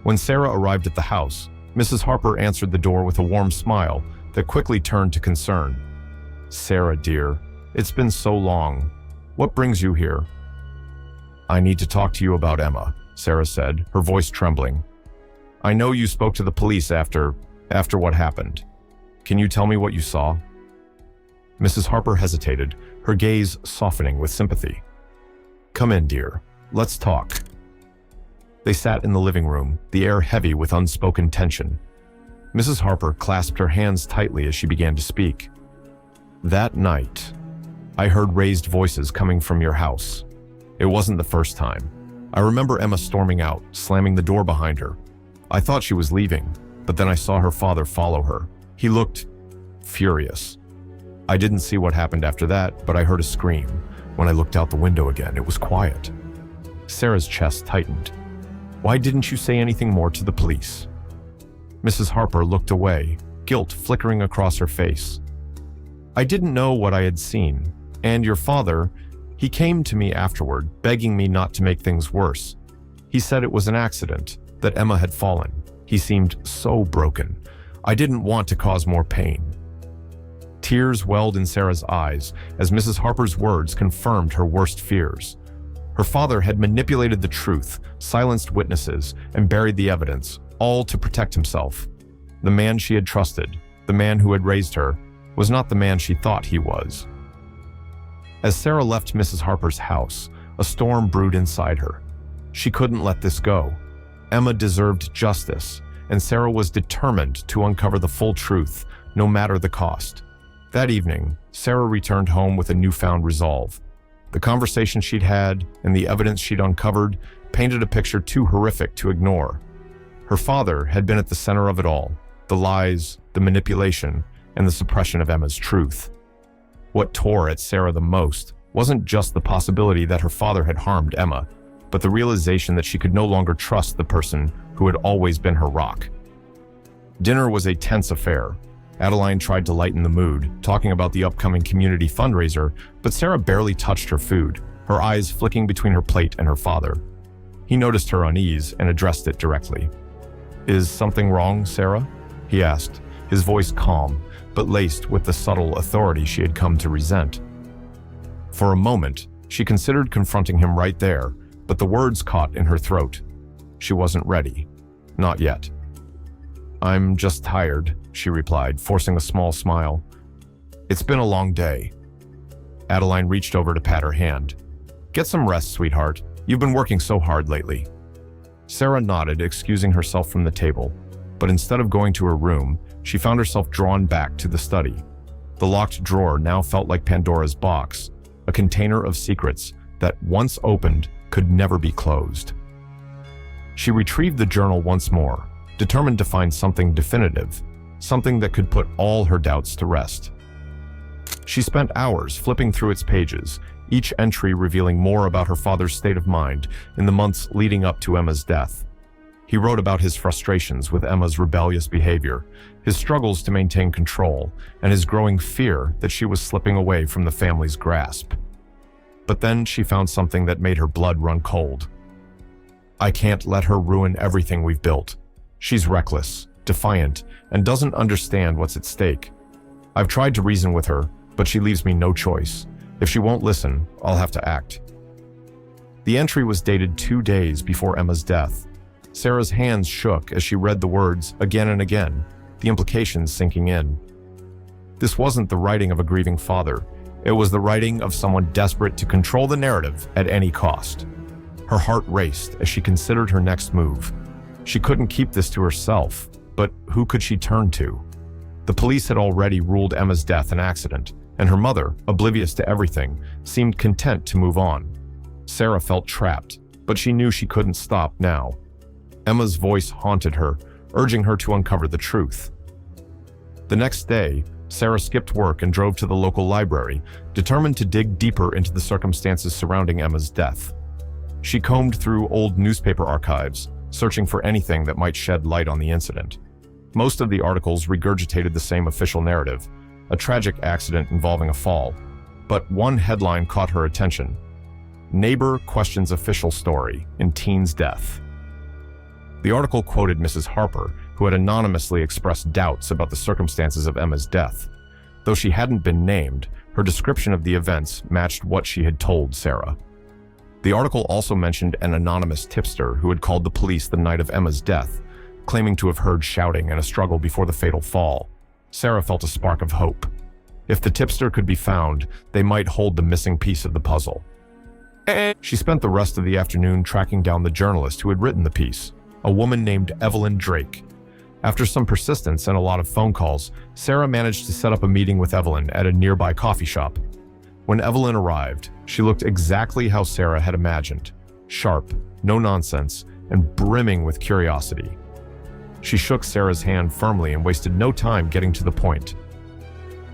When Sarah arrived at the house, Mrs. Harper answered the door with a warm smile that quickly turned to concern. "Sarah, dear, it's been so long. What brings you here?" "I need to talk to you about Emma," Sarah said, her voice trembling. "I know you spoke to the police after what happened. Can you tell me what you saw?" Mrs. Harper hesitated, her gaze softening with sympathy. "Come in, dear. Let's talk." They sat in the living room, the air heavy with unspoken tension. Mrs. Harper clasped her hands tightly as she began to speak. "That night, I heard raised voices coming from your house. It wasn't the first time. I remember Emma storming out, slamming the door behind her. I thought she was leaving, but then I saw her father follow her. He looked furious. I didn't see what happened after that, but I heard a scream. When I looked out the window again, it was quiet." Sarah's chest tightened. "Why didn't you say anything more to the police?" Mrs. Harper looked away, guilt flickering across her face. "I didn't know what I had seen, and your father, he came to me afterward, begging me not to make things worse. He said it was an accident, that Emma had fallen. He seemed so broken. I didn't want to cause more pain." Tears welled in Sarah's eyes as Mrs. Harper's words confirmed her worst fears. Her father had manipulated the truth, silenced witnesses, and buried the evidence, all to protect himself. The man she had trusted, the man who had raised her, was not the man she thought he was. As Sarah left Mrs. Harper's house, a storm brewed inside her. She couldn't let this go. Emma deserved justice, and Sarah was determined to uncover the full truth, no matter the cost. That evening, Sarah returned home with a newfound resolve. The conversation she'd had and the evidence she'd uncovered painted a picture too horrific to ignore. Her father had been at the center of it all, the lies, the manipulation, and the suppression of Emma's truth. What tore at Sarah the most wasn't just the possibility that her father had harmed Emma, but the realization that she could no longer trust the person who had always been her rock. Dinner was a tense affair. Adeline tried to lighten the mood, talking about the upcoming community fundraiser, but Sarah barely touched her food, her eyes flicking between her plate and her father. He noticed her unease and addressed it directly. "Is something wrong, Sarah?" he asked, his voice calm, but laced with the subtle authority she had come to resent. For a moment, she considered confronting him right there, but the words caught in her throat. She wasn't ready. Not yet. "I'm just tired," she replied, forcing a small smile. "It's been a long day." Adeline reached over to pat her hand. "Get some rest, sweetheart. You've been working so hard lately." Sarah nodded, excusing herself from the table, but instead of going to her room, she found herself drawn back to the study. The locked drawer now felt like Pandora's box, a container of secrets that, once opened, could never be closed. She retrieved the journal once more, determined to find something definitive, something that could put all her doubts to rest. She spent hours flipping through its pages, each entry revealing more about her father's state of mind in the months leading up to Emma's death. He wrote about his frustrations with Emma's rebellious behavior, his struggles to maintain control, and his growing fear that she was slipping away from the family's grasp. But then she found something that made her blood run cold. "I can't let her ruin everything we've built. She's reckless, defiant, and doesn't understand what's at stake. I've tried to reason with her, but she leaves me no choice. If she won't listen, I'll have to act." The entry was dated 2 days before Emma's death. Sarah's hands shook as she read the words again and again, the implications sinking in. This wasn't the writing of a grieving father. It was the writing of someone desperate to control the narrative at any cost. Her heart raced as she considered her next move. She couldn't keep this to herself, but who could she turn to? The police had already ruled Emma's death an accident, and her mother, oblivious to everything, seemed content to move on. Sarah felt trapped, but she knew she couldn't stop now. Emma's voice haunted her, urging her to uncover the truth. The next day, Sarah skipped work and drove to the local library, determined to dig deeper into the circumstances surrounding Emma's death. She combed through old newspaper archives, searching for anything that might shed light on the incident. Most of the articles regurgitated the same official narrative, a tragic accident involving a fall. But one headline caught her attention. Neighbor questions official story in teen's death. The article quoted Mrs. Harper, who had anonymously expressed doubts about the circumstances of Emma's death. Though she hadn't been named, her description of the events matched what she had told Sarah. The article also mentioned an anonymous tipster who had called the police the night of Emma's death, claiming to have heard shouting and a struggle before the fatal fall. Sarah felt a spark of hope. If the tipster could be found, they might hold the missing piece of the puzzle. She spent the rest of the afternoon tracking down the journalist who had written the piece, a woman named Evelyn Drake. After some persistence and a lot of phone calls, Sarah managed to set up a meeting with Evelyn at a nearby coffee shop. When Evelyn arrived, she looked exactly how Sarah had imagined, sharp, no nonsense, and brimming with curiosity. She shook Sarah's hand firmly and wasted no time getting to the point.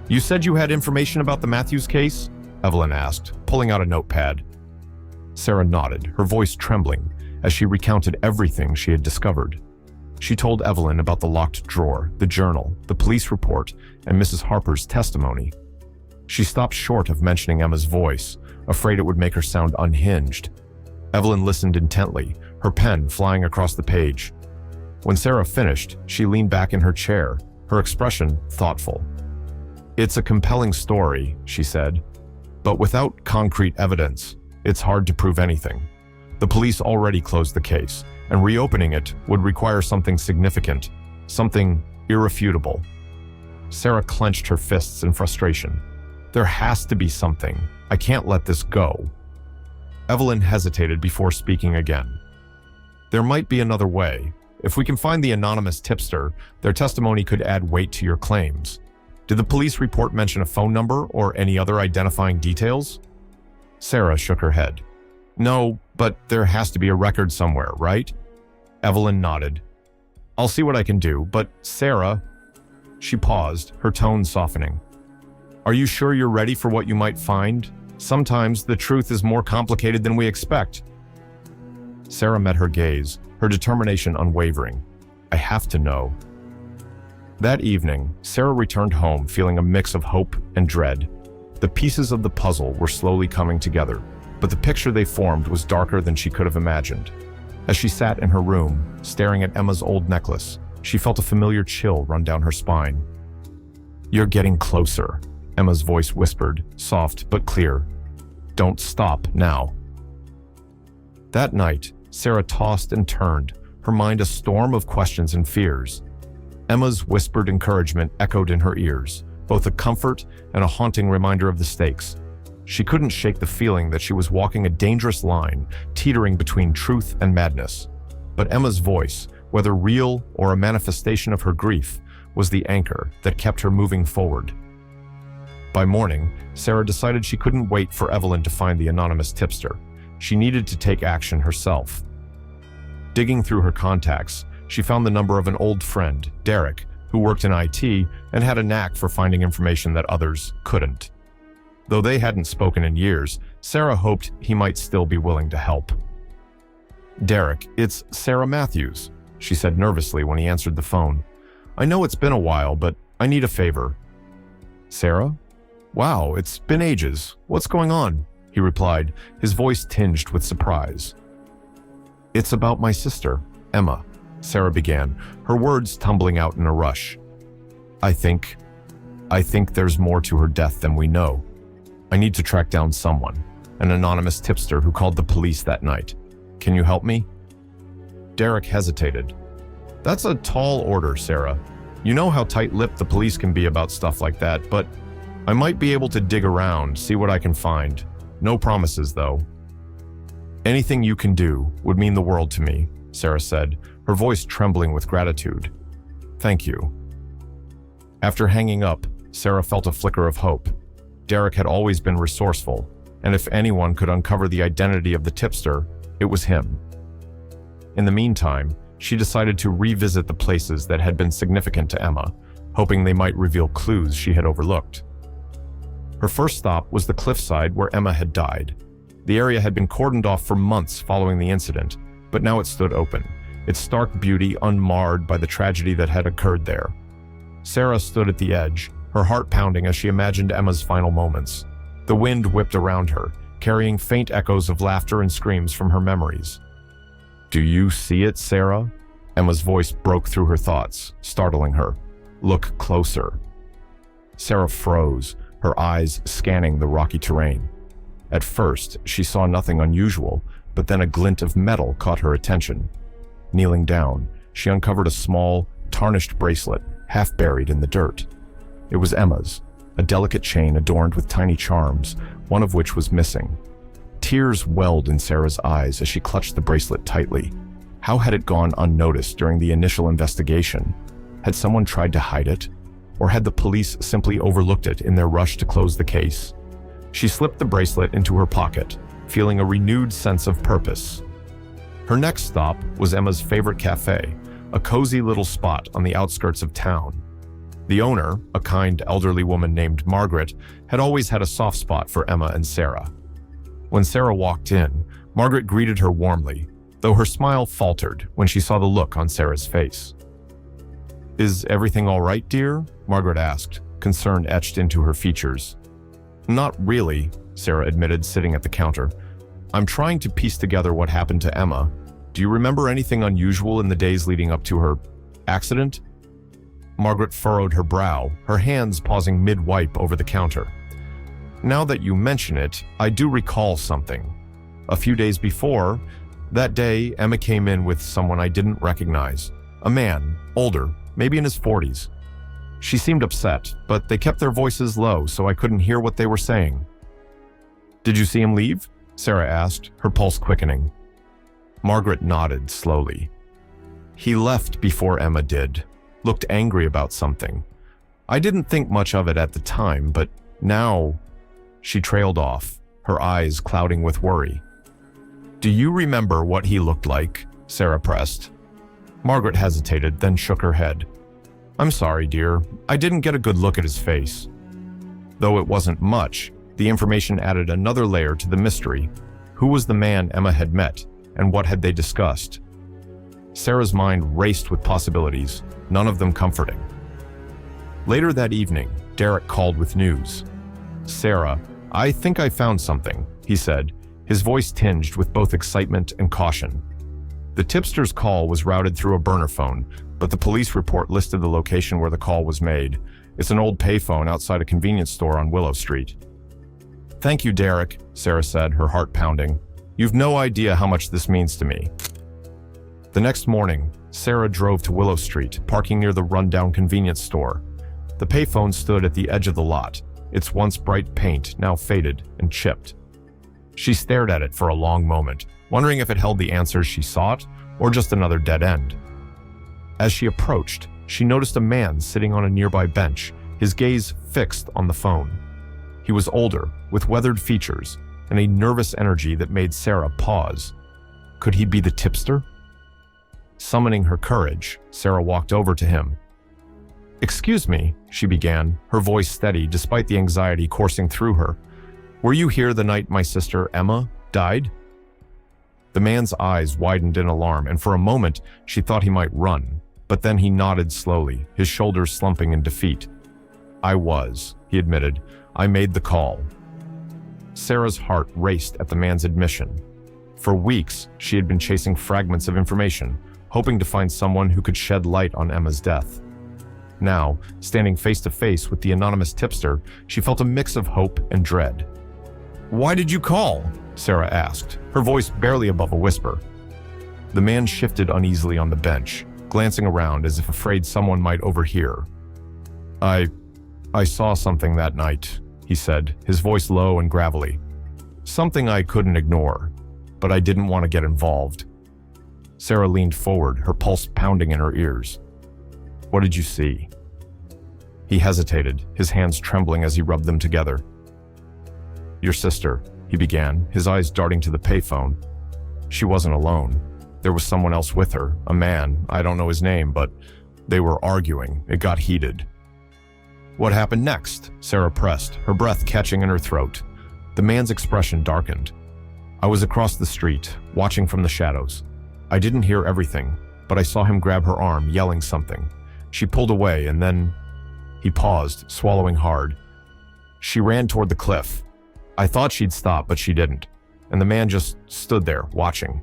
"You said you had information about the Matthews case?" Evelyn asked, pulling out a notepad. Sarah nodded, her voice trembling, as she recounted everything she had discovered. She told Evelyn about the locked drawer, the journal, the police report, and Mrs. Harper's testimony. She stopped short of mentioning Emma's voice, afraid it would make her sound unhinged. Evelyn listened intently, her pen flying across the page. When Sarah finished, she leaned back in her chair, her expression thoughtful. "It's a compelling story," she said, "but without concrete evidence, it's hard to prove anything. The police already closed the case, and reopening it would require something significant, something irrefutable." Sarah clenched her fists in frustration. "There has to be something. I can't let this go." Evelyn hesitated before speaking again. "There might be another way. If we can find the anonymous tipster, their testimony could add weight to your claims. Did the police report mention a phone number or any other identifying details?" Sarah shook her head. "No, but there has to be a record somewhere, right?" Evelyn nodded. "I'll see what I can do, but Sarah..." She paused, her tone softening. "Are you sure you're ready for what you might find? Sometimes the truth is more complicated than we expect." Sarah met her gaze, her determination unwavering. "I have to know." That evening, Sarah returned home feeling a mix of hope and dread. The pieces of the puzzle were slowly coming together, but the picture they formed was darker than she could have imagined. As she sat in her room, staring at Emma's old necklace, she felt a familiar chill run down her spine. "You're getting closer," Emma's voice whispered, soft but clear. "Don't stop now." That night, Sarah tossed and turned, her mind a storm of questions and fears. Emma's whispered encouragement echoed in her ears, both a comfort and a haunting reminder of the stakes. She couldn't shake the feeling that she was walking a dangerous line, teetering between truth and madness. But Emma's voice, whether real or a manifestation of her grief, was the anchor that kept her moving forward. By morning, Sarah decided she couldn't wait for Evelyn to find the anonymous tipster. She needed to take action herself. Digging through her contacts, she found the number of an old friend, Derek, who worked in IT and had a knack for finding information that others couldn't. Though they hadn't spoken in years, Sarah hoped he might still be willing to help. "Derek, it's Sarah Matthews," she said nervously when he answered the phone. "I know it's been a while, but I need a favor." "Sarah? Wow, it's been ages. What's going on?" he replied, his voice tinged with surprise. "It's about my sister, Emma," Sarah began, her words tumbling out in a rush. I think there's more to her death than we know. I need to track down someone, an anonymous tipster who called the police that night. Can you help me?" Derek hesitated. "That's a tall order, Sarah. You know how tight-lipped the police can be about stuff like that, but I might be able to dig around, see what I can find. No promises, though." "Anything you can do would mean the world to me," Sarah said, her voice trembling with gratitude. "Thank you." After hanging up, Sarah felt a flicker of hope. Derek had always been resourceful, and if anyone could uncover the identity of the tipster, it was him. In the meantime, she decided to revisit the places that had been significant to Emma, hoping they might reveal clues she had overlooked. Her first stop was the cliffside where Emma had died. The area had been cordoned off for months following the incident, but now it stood open, its stark beauty unmarred by the tragedy that had occurred there. Sarah stood at the edge, her heart pounding as she imagined Emma's final moments. The wind whipped around her, carrying faint echoes of laughter and screams from her memories. "Do you see it, Sarah?" Emma's voice broke through her thoughts, startling her. "Look closer." Sarah froze, her eyes scanning the rocky terrain. At first, she saw nothing unusual, but then a glint of metal caught her attention. Kneeling down, she uncovered a small, tarnished bracelet, half buried in the dirt. It was Emma's, a delicate chain adorned with tiny charms, one of which was missing. Tears welled in Sarah's eyes as she clutched the bracelet tightly. How had it gone unnoticed during the initial investigation? Had someone tried to hide it? Or had the police simply overlooked it in their rush to close the case? She slipped the bracelet into her pocket, feeling a renewed sense of purpose. Her next stop was Emma's favorite cafe, a cozy little spot on the outskirts of town. The owner, a kind elderly woman named Margaret, had always had a soft spot for Emma and Sarah. When Sarah walked in, Margaret greeted her warmly, though her smile faltered when she saw the look on Sarah's face. "Is everything all right, dear?" Margaret asked, concern etched into her features. "Not really," Sarah admitted, sitting at the counter. "I'm trying to piece together what happened to Emma. Do you remember anything unusual in the days leading up to her accident?" Margaret furrowed her brow, her hands pausing mid-wipe over the counter. "Now that you mention it, I do recall something. A few days before, that day, Emma came in with someone I didn't recognize. A man, older, maybe in his 40s. She seemed upset, but they kept their voices low so I couldn't hear what they were saying." "Did you see him leave?" Sarah asked, her pulse quickening. Margaret nodded slowly. "He left before Emma did. Looked angry about something. I didn't think much of it at the time, but now..." She trailed off, her eyes clouding with worry. "Do you remember what he looked like?" Sarah pressed. Margaret hesitated, then shook her head. "I'm sorry, dear. I didn't get a good look at his face." Though it wasn't much, the information added another layer to the mystery. Who was the man Emma had met, and what had they discussed? Sarah's mind raced with possibilities, none of them comforting. Later that evening, Derek called with news. "Sarah, I think I found something," he said, his voice tinged with both excitement and caution. The tipster's call was routed through a burner phone, but the police report listed the location where the call was made. It's an old payphone outside a convenience store on Willow Street. "Thank you, Derek," Sarah said, her heart pounding. "You've no idea how much this means to me." The next morning, Sarah drove to Willow Street, parking near the rundown convenience store. The payphone stood at the edge of the lot, its once bright paint now faded and chipped. She stared at it for a long moment, wondering if it held the answers she sought or just another dead end. As she approached, she noticed a man sitting on a nearby bench, his gaze fixed on the phone. He was older, with weathered features, and a nervous energy that made Sarah pause. Could he be the tipster? Summoning her courage, Sarah walked over to him. "Excuse me," she began, her voice steady despite the anxiety coursing through her. "Were you here the night my sister, Emma, died?" The man's eyes widened in alarm, and for a moment she thought he might run, but then he nodded slowly, his shoulders slumping in defeat. "I was," he admitted. "I made the call." Sarah's heart raced at the man's admission. For weeks, she had been chasing fragments of information, hoping to find someone who could shed light on Emma's death. Now, standing face to face with the anonymous tipster, she felt a mix of hope and dread. "Why did you call?" Sarah asked, her voice barely above a whisper. The man shifted uneasily on the bench, glancing around as if afraid someone might overhear. I saw something that night," he said, his voice low and gravelly. "Something I couldn't ignore, but I didn't want to get involved." Sarah leaned forward, her pulse pounding in her ears. "What did you see?" He hesitated, his hands trembling as he rubbed them together. "Your sister," he began, his eyes darting to the payphone. She wasn't alone. There was someone else with her, a man, I don't know his name, but they were arguing. It got heated. "What happened next?" Sarah pressed, her breath catching in her throat. The man's expression darkened. "I was across the street, watching from the shadows. I didn't hear everything, but I saw him grab her arm, yelling something. She pulled away, and then..." He paused, swallowing hard. "She ran toward the cliff. I thought she'd stop, but she didn't, and the man just stood there, watching."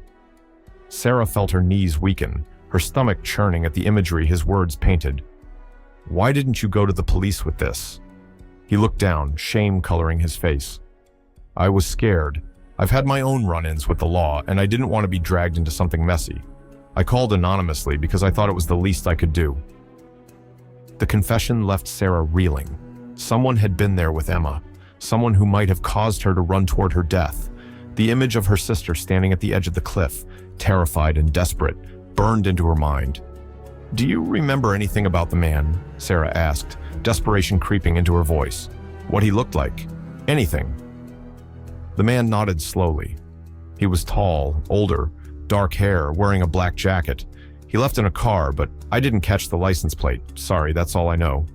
Sarah felt her knees weaken, her stomach churning at the imagery his words painted. "Why didn't you go to the police with this?" He looked down, shame coloring his face. "I was scared. I've had my own run-ins with the law, and I didn't want to be dragged into something messy. I called anonymously because I thought it was the least I could do." The confession left Sarah reeling. Someone had been there with Emma, someone who might have caused her to run toward her death. The image of her sister standing at the edge of the cliff, terrified and desperate, burned into her mind. "Do you remember anything about the man?" Sarah asked, desperation creeping into her voice. "What he looked like? Anything?" The man nodded slowly. He was tall, older, dark hair, wearing a black jacket. He left in a car, but I didn't catch the license plate. Sorry, that's all I know.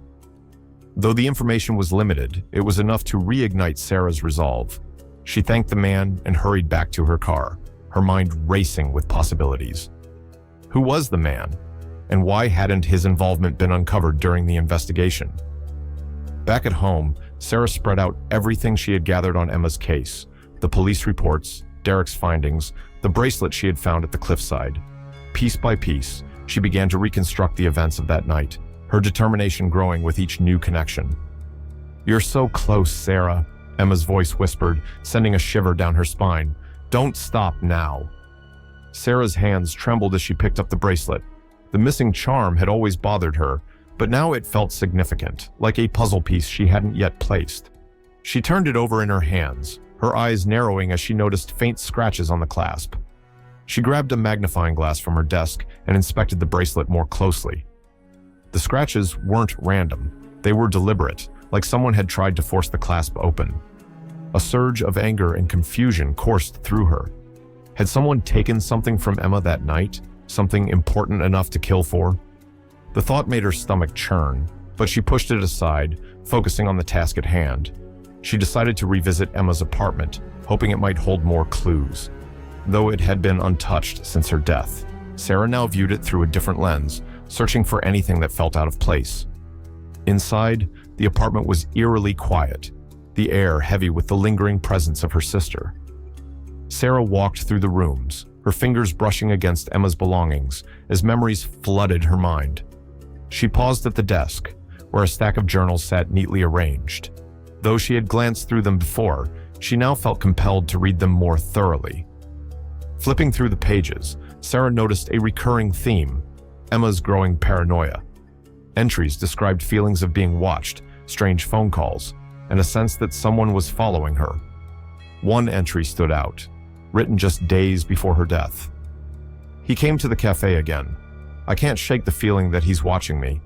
Though the information was limited, it was enough to reignite Sarah's resolve. She thanked the man and hurried back to her car, her mind racing with possibilities. Who was the man? And why hadn't his involvement been uncovered during the investigation? Back at home, Sarah spread out everything she had gathered on Emma's case, the police reports, Derek's findings, the bracelet she had found at the cliffside. Piece by piece, she began to reconstruct the events of that night, her determination growing with each new connection. "You're so close, Sarah," Emma's voice whispered, sending a shiver down her spine. "Don't stop now." Sarah's hands trembled as she picked up the bracelet. The missing charm had always bothered her, but now it felt significant, like a puzzle piece she hadn't yet placed. She turned it over in her hands, her eyes narrowing as she noticed faint scratches on the clasp. She grabbed a magnifying glass from her desk and inspected the bracelet more closely. The scratches weren't random. They were deliberate, like someone had tried to force the clasp open. A surge of anger and confusion coursed through her. Had someone taken something from Emma that night? Something important enough to kill for? The thought made her stomach churn, but she pushed it aside, focusing on the task at hand. She decided to revisit Emma's apartment, hoping it might hold more clues. Though it had been untouched since her death, Sarah now viewed it through a different lens, searching for anything that felt out of place. Inside, the apartment was eerily quiet, the air heavy with the lingering presence of her sister. Sarah walked through the rooms, her fingers brushing against Emma's belongings as memories flooded her mind. She paused at the desk, where a stack of journals sat neatly arranged. Though she had glanced through them before, she now felt compelled to read them more thoroughly. Flipping through the pages, Sarah noticed a recurring theme: Emma's growing paranoia. Entries described feelings of being watched, strange phone calls, and a sense that someone was following her. One entry stood out, written just days before her death. "He came to the cafe again. I can't shake the feeling that he's watching me.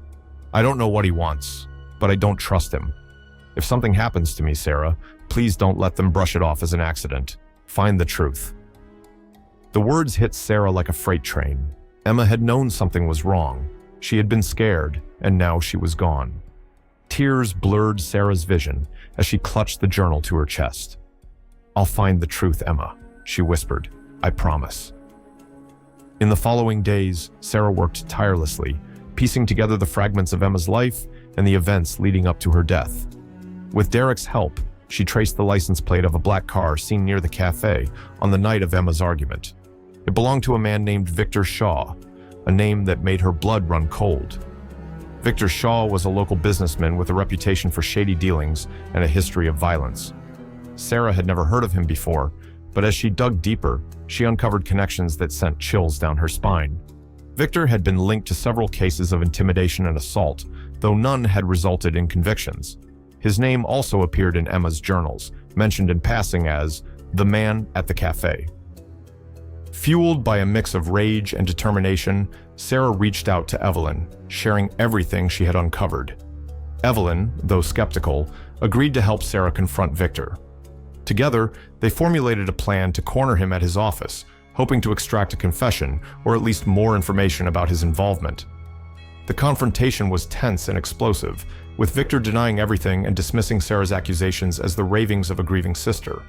I don't know what he wants, but I don't trust him. If something happens to me, Sarah, please don't let them brush it off as an accident. Find the truth." The words hit Sarah like a freight train. Emma had known something was wrong. She had been scared, and now she was gone. Tears blurred Sarah's vision as she clutched the journal to her chest. "I'll find the truth, Emma," she whispered. "I promise." In the following days, Sarah worked tirelessly, piecing together the fragments of Emma's life and the events leading up to her death. With Derek's help, she traced the license plate of a black car seen near the cafe on the night of Emma's argument. It belonged to a man named Victor Shaw, a name that made her blood run cold. Victor Shaw was a local businessman with a reputation for shady dealings and a history of violence. Sarah had never heard of him before, but as she dug deeper, she uncovered connections that sent chills down her spine. Victor had been linked to several cases of intimidation and assault, though none had resulted in convictions. His name also appeared in Emma's journals, mentioned in passing as the man at the cafe. Fueled by a mix of rage and determination, Sarah reached out to Evelyn, sharing everything she had uncovered. Evelyn, though skeptical, agreed to help Sarah confront Victor. Together, they formulated a plan to corner him at his office, hoping to extract a confession or at least more information about his involvement. The confrontation was tense and explosive, with Victor denying everything and dismissing Sarah's accusations as the ravings of a grieving sister.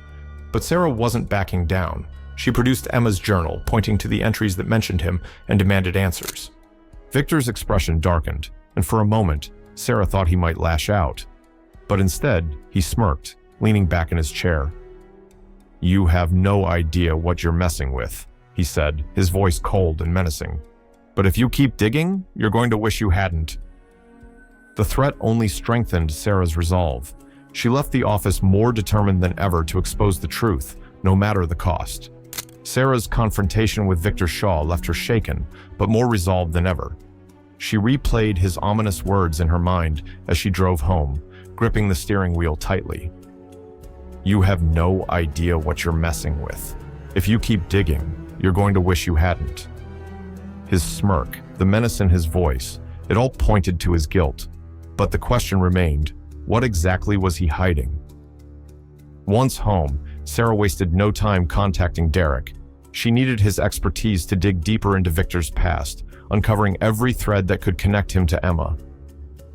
But Sarah wasn't backing down. She produced Emma's journal, pointing to the entries that mentioned him, and demanded answers. Victor's expression darkened, and for a moment, Sarah thought he might lash out. But instead, he smirked, leaning back in his chair. "You have no idea what you're messing with," he said, his voice cold and menacing. "But if you keep digging, you're going to wish you hadn't." The threat only strengthened Sarah's resolve. She left the office more determined than ever to expose the truth, no matter the cost. Sarah's confrontation with Victor Shaw left her shaken, but more resolved than ever. She replayed his ominous words in her mind as she drove home, gripping the steering wheel tightly. "You have no idea what you're messing with. If you keep digging, you're going to wish you hadn't." His smirk, the menace in his voice, it all pointed to his guilt. But the question remained, what exactly was he hiding? Once home, Sarah wasted no time contacting Derek. She needed his expertise to dig deeper into Victor's past, uncovering every thread that could connect him to Emma.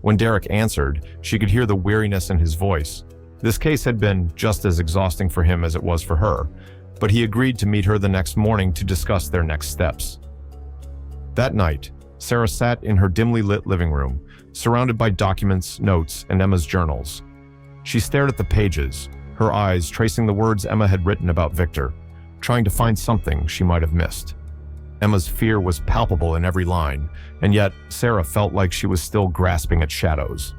When Derek answered, she could hear the weariness in his voice. This case had been just as exhausting for him as it was for her, but he agreed to meet her the next morning to discuss their next steps. That night, Sarah sat in her dimly lit living room, surrounded by documents, notes, and Emma's journals. She stared at the pages, her eyes tracing the words Emma had written about Victor, trying to find something she might have missed. Emma's fear was palpable in every line, and yet Sarah felt like she was still grasping at shadows.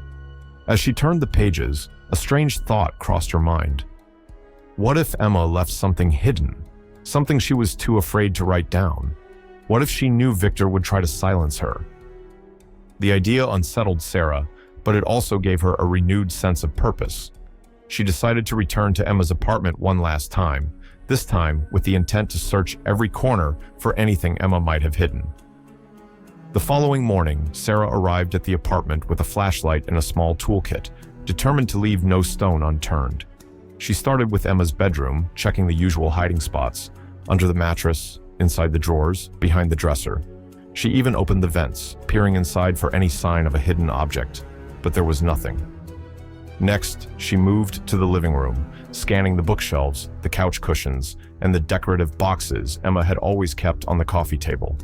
As she turned the pages, a strange thought crossed her mind. What if Emma left something hidden, something she was too afraid to write down? What if she knew Victor would try to silence her? The idea unsettled Sarah, but it also gave her a renewed sense of purpose. She decided to return to Emma's apartment one last time, this time with the intent to search every corner for anything Emma might have hidden. The following morning, Sarah arrived at the apartment with a flashlight and a small toolkit, determined to leave no stone unturned. She started with Emma's bedroom, checking the usual hiding spots, under the mattress, inside the drawers, behind the dresser. She even opened the vents, peering inside for any sign of a hidden object, but there was nothing. Next, she moved to the living room, scanning the bookshelves, the couch cushions, and the decorative boxes Emma had always kept on the coffee table.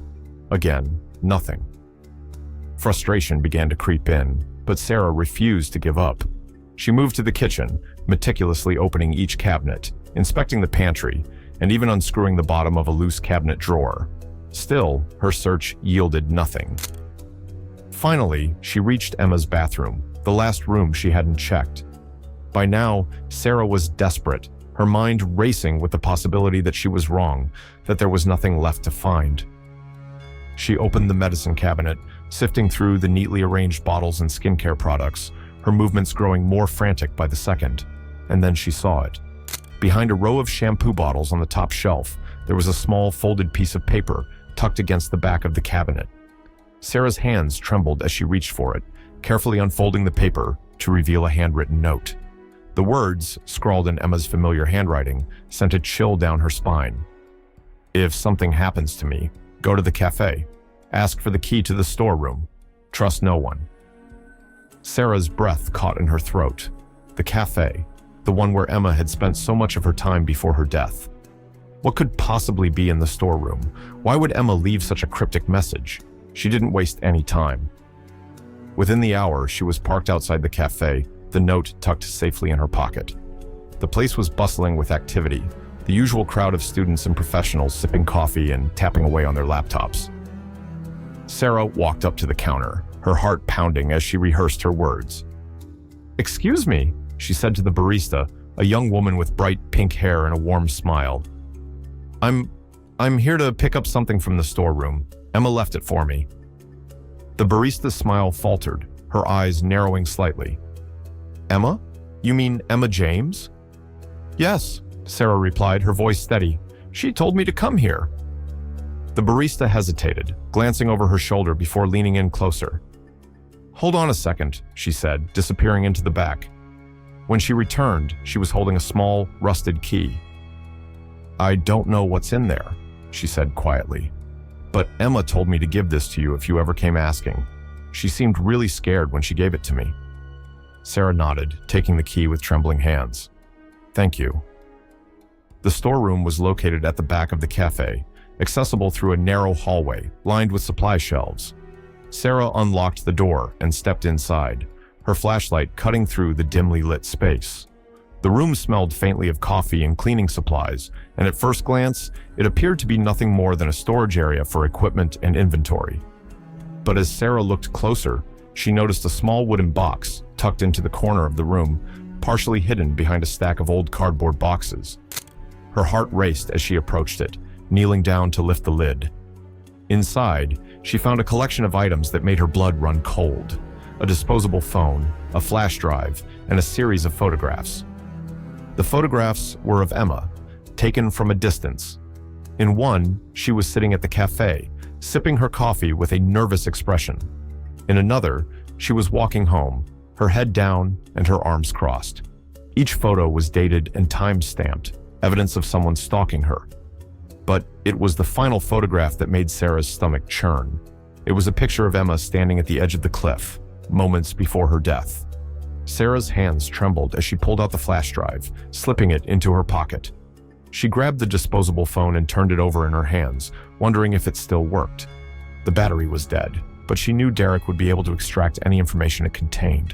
Again, nothing. Frustration began to creep in, but Sarah refused to give up. She moved to the kitchen, meticulously opening each cabinet, inspecting the pantry, and even unscrewing the bottom of a loose cabinet drawer. Still, her search yielded nothing. Finally, she reached Emma's bathroom, the last room she hadn't checked. By now, Sarah was desperate, her mind racing with the possibility that she was wrong, that there was nothing left to find. She opened the medicine cabinet, sifting through the neatly arranged bottles and skincare products, her movements growing more frantic by the second. And then she saw it. Behind a row of shampoo bottles on the top shelf, there was a small folded piece of paper tucked against the back of the cabinet. Sarah's hands trembled as she reached for it, carefully unfolding the paper to reveal a handwritten note. The words, scrawled in Emma's familiar handwriting, sent a chill down her spine. "If something happens to me, go to the cafe. Ask for the key to the storeroom. Trust no one." Sarah's breath caught in her throat. The cafe, the one where Emma had spent so much of her time before her death. What could possibly be in the storeroom? Why would Emma leave such a cryptic message? She didn't waste any time. Within the hour, she was parked outside the cafe, the note tucked safely in her pocket. The place was bustling with activity, the usual crowd of students and professionals sipping coffee and tapping away on their laptops. Sarah walked up to the counter, her heart pounding as she rehearsed her words. "Excuse me," she said to the barista, a young woman with bright pink hair and a warm smile. I'm here to pick up something from the storeroom. Emma left it for me." The barista's smile faltered, her eyes narrowing slightly. "Emma? You mean Emma James?" "Yes," Sarah replied, her voice steady. "She told me to come here." The barista hesitated, glancing over her shoulder before leaning in closer. "Hold on a second," she said, disappearing into the back. When she returned, she was holding a small, rusted key. "I don't know what's in there," she said quietly. "But Emma told me to give this to you if you ever came asking. She seemed really scared when she gave it to me." Sarah nodded, taking the key with trembling hands. "Thank you." The storeroom was located at the back of the cafe, accessible through a narrow hallway lined with supply shelves. Sarah unlocked the door and stepped inside, her flashlight cutting through the dimly lit space. The room smelled faintly of coffee and cleaning supplies, and at first glance, it appeared to be nothing more than a storage area for equipment and inventory. But as Sarah looked closer, she noticed a small wooden box tucked into the corner of the room, partially hidden behind a stack of old cardboard boxes. Her heart raced as she approached it, kneeling down to lift the lid. Inside, she found a collection of items that made her blood run cold: a disposable phone, a flash drive, and a series of photographs. The photographs were of Emma, taken from a distance. In one, she was sitting at the cafe, sipping her coffee with a nervous expression. In another, she was walking home, her head down and her arms crossed. Each photo was dated and time-stamped, evidence of someone stalking her. But it was the final photograph that made Sarah's stomach churn. It was a picture of Emma standing at the edge of the cliff, moments before her death. Sarah's hands trembled as she pulled out the flash drive, slipping it into her pocket. She grabbed the disposable phone and turned it over in her hands, wondering if it still worked. The battery was dead, but she knew Derek would be able to extract any information it contained.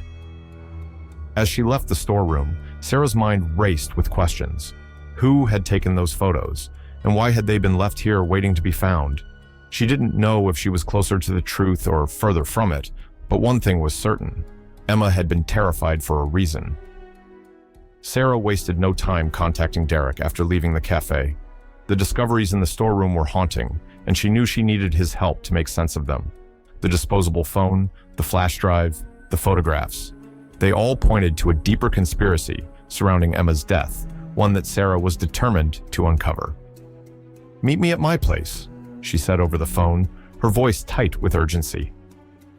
As she left the storeroom, Sarah's mind raced with questions. Who had taken those photos, and why had they been left here waiting to be found? She didn't know if she was closer to the truth or further from it, but one thing was certain: Emma had been terrified for a reason. Sarah wasted no time contacting Derek after leaving the cafe. The discoveries in the storeroom were haunting, and she knew she needed his help to make sense of them. The disposable phone, the flash drive, the photographs. They all pointed to a deeper conspiracy surrounding Emma's death, one that Sarah was determined to uncover. "Meet me at my place," she said over the phone, her voice tight with urgency.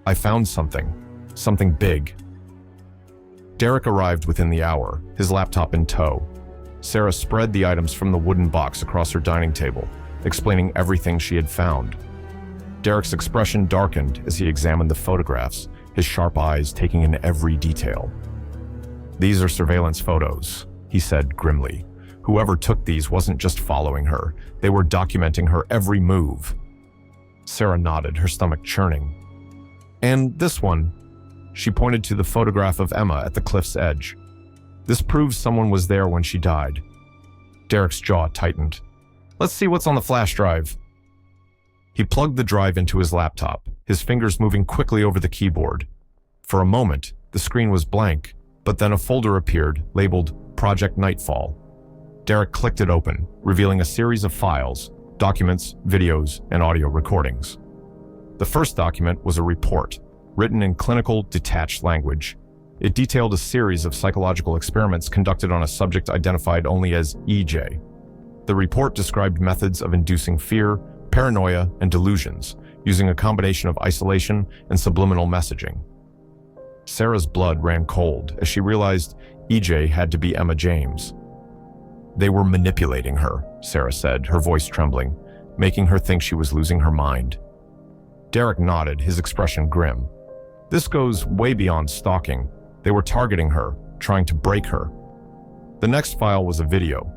"I found something big." Derek arrived within the hour, his laptop in tow. Sarah spread the items from the wooden box across her dining table, explaining everything she had found. Derek's expression darkened as he examined the photographs, his sharp eyes taking in every detail. "These are surveillance photos," he said grimly. "Whoever took these wasn't just following her, they were documenting her every move." Sarah nodded, her stomach churning. "And this one," she pointed to the photograph of Emma at the cliff's edge. "This proves someone was there when she died." Derek's jaw tightened. "Let's see what's on the flash drive." He plugged the drive into his laptop, his fingers moving quickly over the keyboard. For a moment, the screen was blank, but then a folder appeared labeled Project Nightfall. Derek clicked it open, revealing a series of files, documents, videos, and audio recordings. The first document was a report, written in clinical, detached language. It detailed a series of psychological experiments conducted on a subject identified only as EJ. The report described methods of inducing fear, paranoia, and delusions, using a combination of isolation and subliminal messaging. Sarah's blood ran cold as she realized EJ had to be Emma James. "They were manipulating her," Sarah said, her voice trembling, making her think she was losing her mind. Derek nodded, his expression grim. "This goes way beyond stalking. They were targeting her, trying to break her." The next file was a video.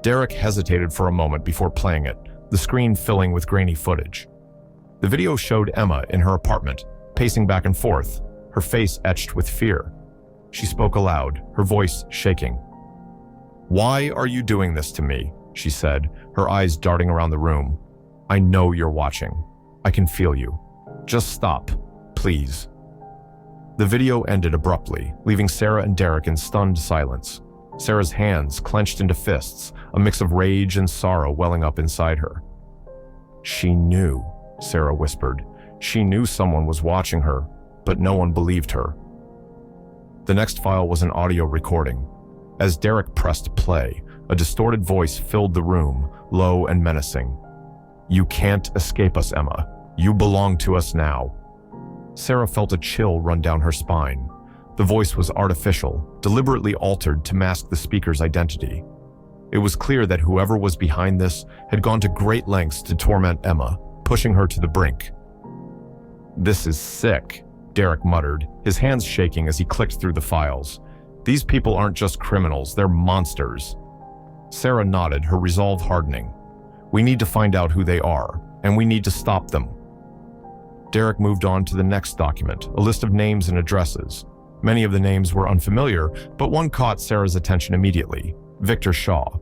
Derek hesitated for a moment before playing it, the screen filling with grainy footage. The video showed Emma in her apartment, pacing back and forth, her face etched with fear. She spoke aloud, her voice shaking. "Why are you doing this to me?" she said, her eyes darting around the room. "I know you're watching. I can feel you. Just stop, please." The video ended abruptly, leaving Sarah and Derek in stunned silence. Sarah's hands clenched into fists, a mix of rage and sorrow welling up inside her. "She knew," Sarah whispered. "She knew someone was watching her, but no one believed her." The next file was an audio recording. As Derek pressed play, a distorted voice filled the room, low and menacing. "You can't escape us, Emma. You belong to us now." Sarah felt a chill run down her spine. The voice was artificial, deliberately altered to mask the speaker's identity. It was clear that whoever was behind this had gone to great lengths to torment Emma, pushing her to the brink. "This is sick," Derek muttered, his hands shaking as he clicked through the files. "These people aren't just criminals, they're monsters." Sarah nodded, her resolve hardening. "We need to find out who they are, and we need to stop them." Derek moved on to the next document, a list of names and addresses. Many of the names were unfamiliar, but one caught Sarah's attention immediately: Victor Shaw.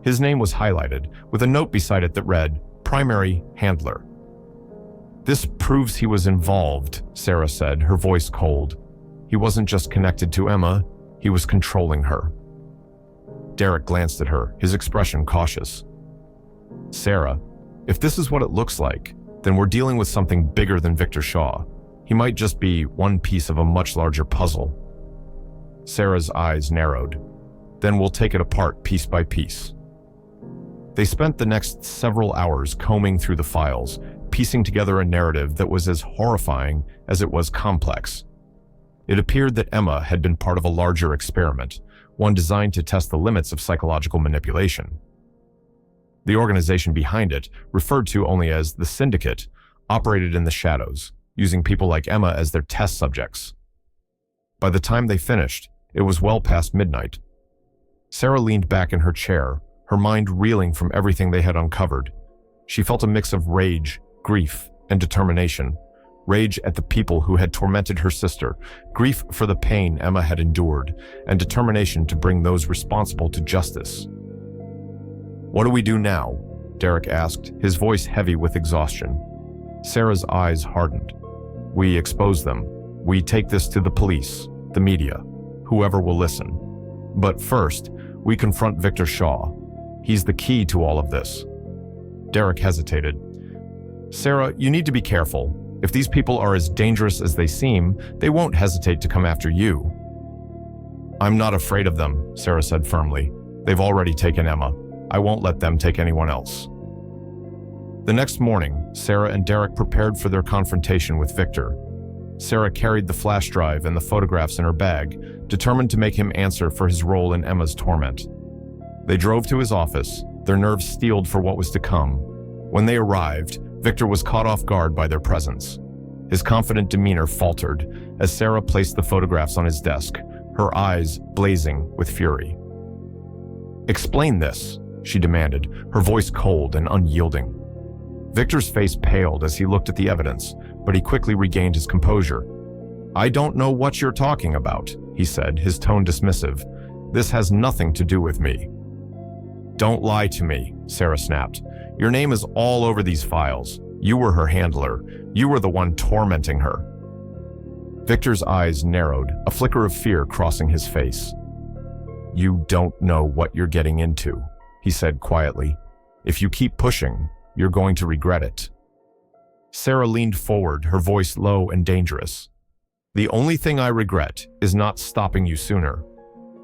His name was highlighted, with a note beside it that read, "Primary Handler." "This proves he was involved," Sarah said, her voice cold. "He wasn't just connected to Emma, he was controlling her." Derek glanced at her, his expression cautious. "Sarah, if this is what it looks like, then we're dealing with something bigger than Victor Shaw. He might just be one piece of a much larger puzzle." Sarah's eyes narrowed. "Then we'll take it apart piece by piece." They spent the next several hours combing through the files, piecing together a narrative that was as horrifying as it was complex. It appeared that Emma had been part of a larger experiment, one designed to test the limits of psychological manipulation. The organization behind it, referred to only as the Syndicate, operated in the shadows, using people like Emma as their test subjects. By the time they finished, it was well past midnight. Sarah leaned back in her chair, her mind reeling from everything they had uncovered. She felt a mix of rage, grief, and determination. Rage at the people who had tormented her sister, grief for the pain Emma had endured, and determination to bring those responsible to justice. "What do we do now?" Derek asked, his voice heavy with exhaustion. Sarah's eyes hardened. "We expose them. We take this to the police, the media, whoever will listen. But first, we confront Victor Shaw. He's the key to all of this." Derek hesitated. "Sarah, you need to be careful. If these people are as dangerous as they seem, they won't hesitate to come after you." "I'm not afraid of them," Sarah said firmly. "They've already taken Emma. I won't let them take anyone else." The next morning, Sarah and Derek prepared for their confrontation with Victor. Sarah carried the flash drive and the photographs in her bag, determined to make him answer for his role in Emma's torment. They drove to his office, their nerves steeled for what was to come. When they arrived, Victor was caught off guard by their presence. His confident demeanor faltered as Sarah placed the photographs on his desk, her eyes blazing with fury. "Explain this," she demanded, her voice cold and unyielding. Victor's face paled as he looked at the evidence, but he quickly regained his composure. "I don't know what you're talking about," he said, his tone dismissive. "This has nothing to do with me." "Don't lie to me," Sarah snapped. "Your name is all over these files. You were her handler. You were the one tormenting her." Victor's eyes narrowed, a flicker of fear crossing his face. "You don't know what you're getting into," he said quietly. "If you keep pushing, you're going to regret it." Sarah leaned forward, her voice low and dangerous. "The only thing I regret is not stopping you sooner.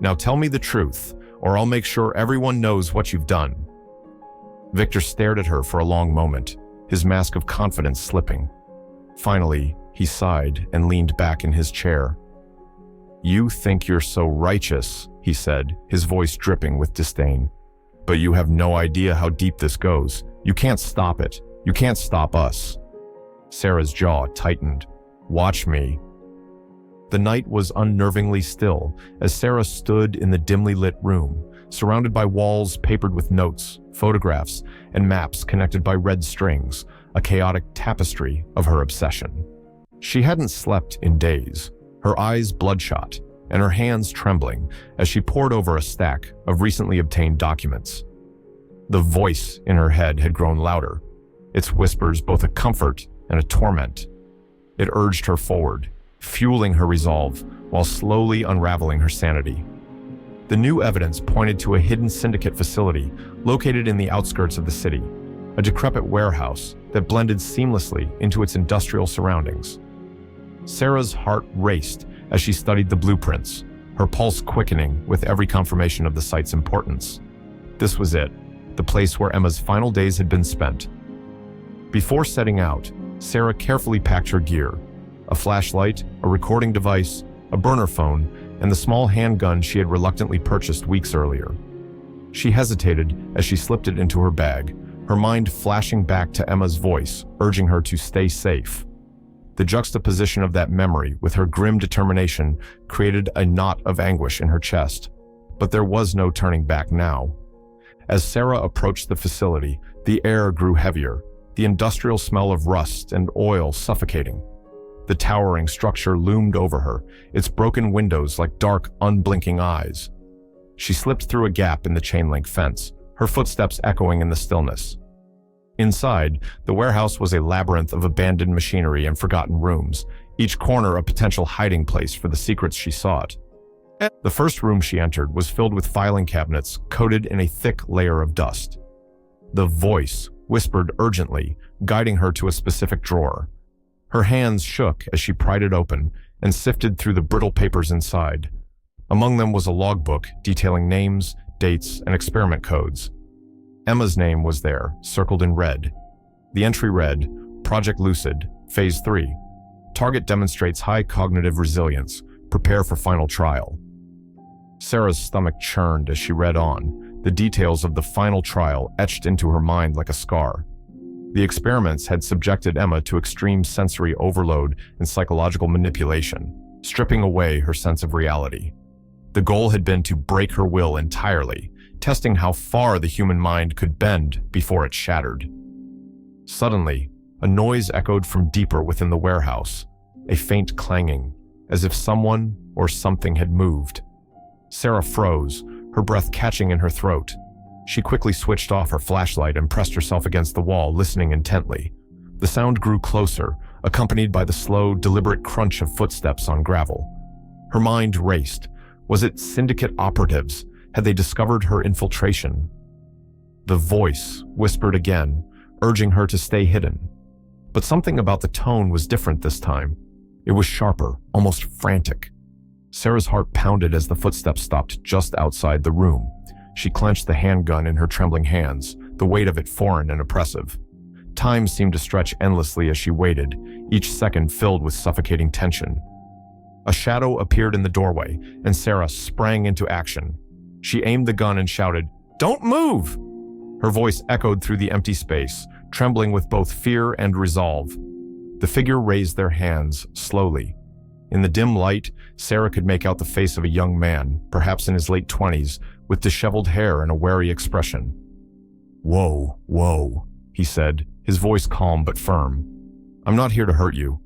Now tell me the truth, or I'll make sure everyone knows what you've done." Victor stared at her for a long moment, his mask of confidence slipping. Finally, he sighed and leaned back in his chair. "You think you're so righteous," he said, his voice dripping with disdain. "But you have no idea how deep this goes. You can't stop it. You can't stop us." Sarah's jaw tightened. "Watch me." The night was unnervingly still as Sarah stood in the dimly lit room, surrounded by walls papered with notes, photographs, and maps connected by red strings, a chaotic tapestry of her obsession. She hadn't slept in days, her eyes bloodshot and her hands trembling as she pored over a stack of recently obtained documents. The voice in her head had grown louder, its whispers both a comfort and a torment. It urged her forward, fueling her resolve while slowly unraveling her sanity. The new evidence pointed to a hidden Syndicate facility located in the outskirts of the city, a decrepit warehouse that blended seamlessly into its industrial surroundings. Sarah's heart raced as she studied the blueprints, her pulse quickening with every confirmation of the site's importance. This was it, the place where Emma's final days had been spent. Before setting out, Sarah carefully packed her gear: a flashlight, a recording device, a burner phone, and the small handgun she had reluctantly purchased weeks earlier. She hesitated as she slipped it into her bag, her mind flashing back to Emma's voice, urging her to stay safe. The juxtaposition of that memory with her grim determination created a knot of anguish in her chest. But there was no turning back now. As Sarah approached the facility, the air grew heavier, the industrial smell of rust and oil suffocating. The towering structure loomed over her, its broken windows like dark, unblinking eyes. She slipped through a gap in the chain-link fence, her footsteps echoing in the stillness. Inside, the warehouse was a labyrinth of abandoned machinery and forgotten rooms, each corner a potential hiding place for the secrets she sought. The first room she entered was filled with filing cabinets coated in a thick layer of dust. The voice whispered urgently, guiding her to a specific drawer. Her hands shook as she pried it open and sifted through the brittle papers inside. Among them was a logbook detailing names, dates, and experiment codes. Emma's name was there, circled in red. The entry read, Project Lucid, Phase 3. Target demonstrates high cognitive resilience. Prepare for final trial. Sarah's stomach churned as she read on, the details of the final trial etched into her mind like a scar. The experiments had subjected Emma to extreme sensory overload and psychological manipulation, stripping away her sense of reality. The goal had been to break her will entirely, testing how far the human mind could bend before it shattered. Suddenly, a noise echoed from deeper within the warehouse, a faint clanging, as if someone or something had moved. Sarah froze, her breath catching in her throat. She quickly switched off her flashlight and pressed herself against the wall, listening intently. The sound grew closer, accompanied by the slow, deliberate crunch of footsteps on gravel. Her mind raced. Was it Syndicate operatives? Had they discovered her infiltration? The voice whispered again, urging her to stay hidden. But something about the tone was different this time. It was sharper, almost frantic. Sarah's heart pounded as the footsteps stopped just outside the room. She clenched the handgun in her trembling hands, the weight of it foreign and oppressive. Time seemed to stretch endlessly as she waited, each second filled with suffocating tension. A shadow appeared in the doorway, and Sarah sprang into action. She aimed the gun and shouted, "Don't move!" Her voice echoed through the empty space, trembling with both fear and resolve. The figure raised their hands, slowly. In the dim light, Sarah could make out the face of a young man, perhaps in his late 20s, with disheveled hair and a wary expression. Whoa, he said, his voice calm but firm. "I'm not here to hurt you."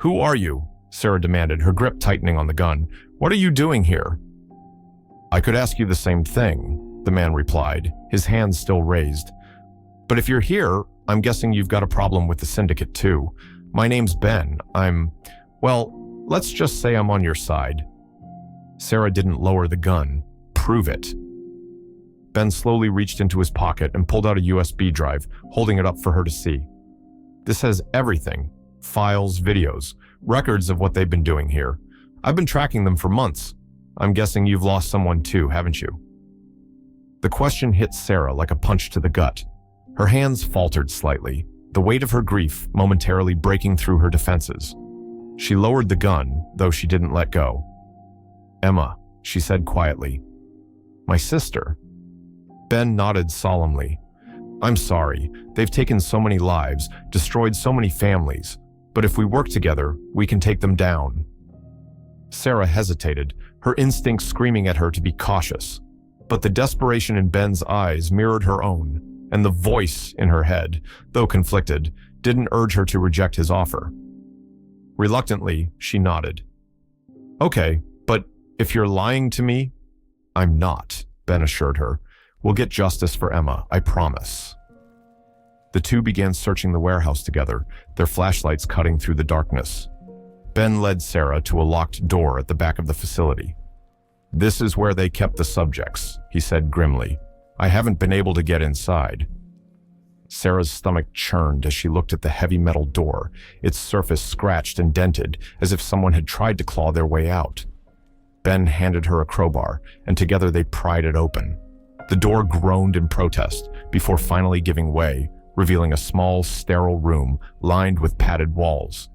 "Who are you?" Sarah demanded, her grip tightening on the gun. "What are you doing here?" "I could ask you the same thing," the man replied, his hands still raised. "But if you're here, I'm guessing you've got a problem with the Syndicate too. My name's Ben. Well, let's just say I'm on your side." Sarah didn't lower the gun. "Prove it." Ben slowly reached into his pocket and pulled out a USB drive, holding it up for her to see. "This has everything. Files, videos, records of what they've been doing here. I've been tracking them for months. I'm guessing you've lost someone too, haven't you?" The question hit Sarah like a punch to the gut. Her hands faltered slightly, the weight of her grief momentarily breaking through her defenses. She lowered the gun, though she didn't let go. "Emma," she said quietly. "My sister." Ben nodded solemnly. "I'm sorry. They've taken so many lives, destroyed so many families. But if we work together, we can take them down." Sarah hesitated, her instincts screaming at her to be cautious. But the desperation in Ben's eyes mirrored her own, and the voice in her head, though conflicted, didn't urge her to reject his offer. Reluctantly, she nodded. "Okay, but if you're lying to me..." "I'm not," Ben assured her. "We'll get justice for Emma, I promise." The two began searching the warehouse together, their flashlights cutting through the darkness. Ben led Sarah to a locked door at the back of the facility. "This is where they kept the subjects," he said grimly. "I haven't been able to get inside." Sarah's stomach churned as she looked at the heavy metal door, its surface scratched and dented, as if someone had tried to claw their way out. Ben handed her a crowbar, and together they pried it open. The door groaned in protest, before finally giving way, revealing a small, sterile room lined with padded walls.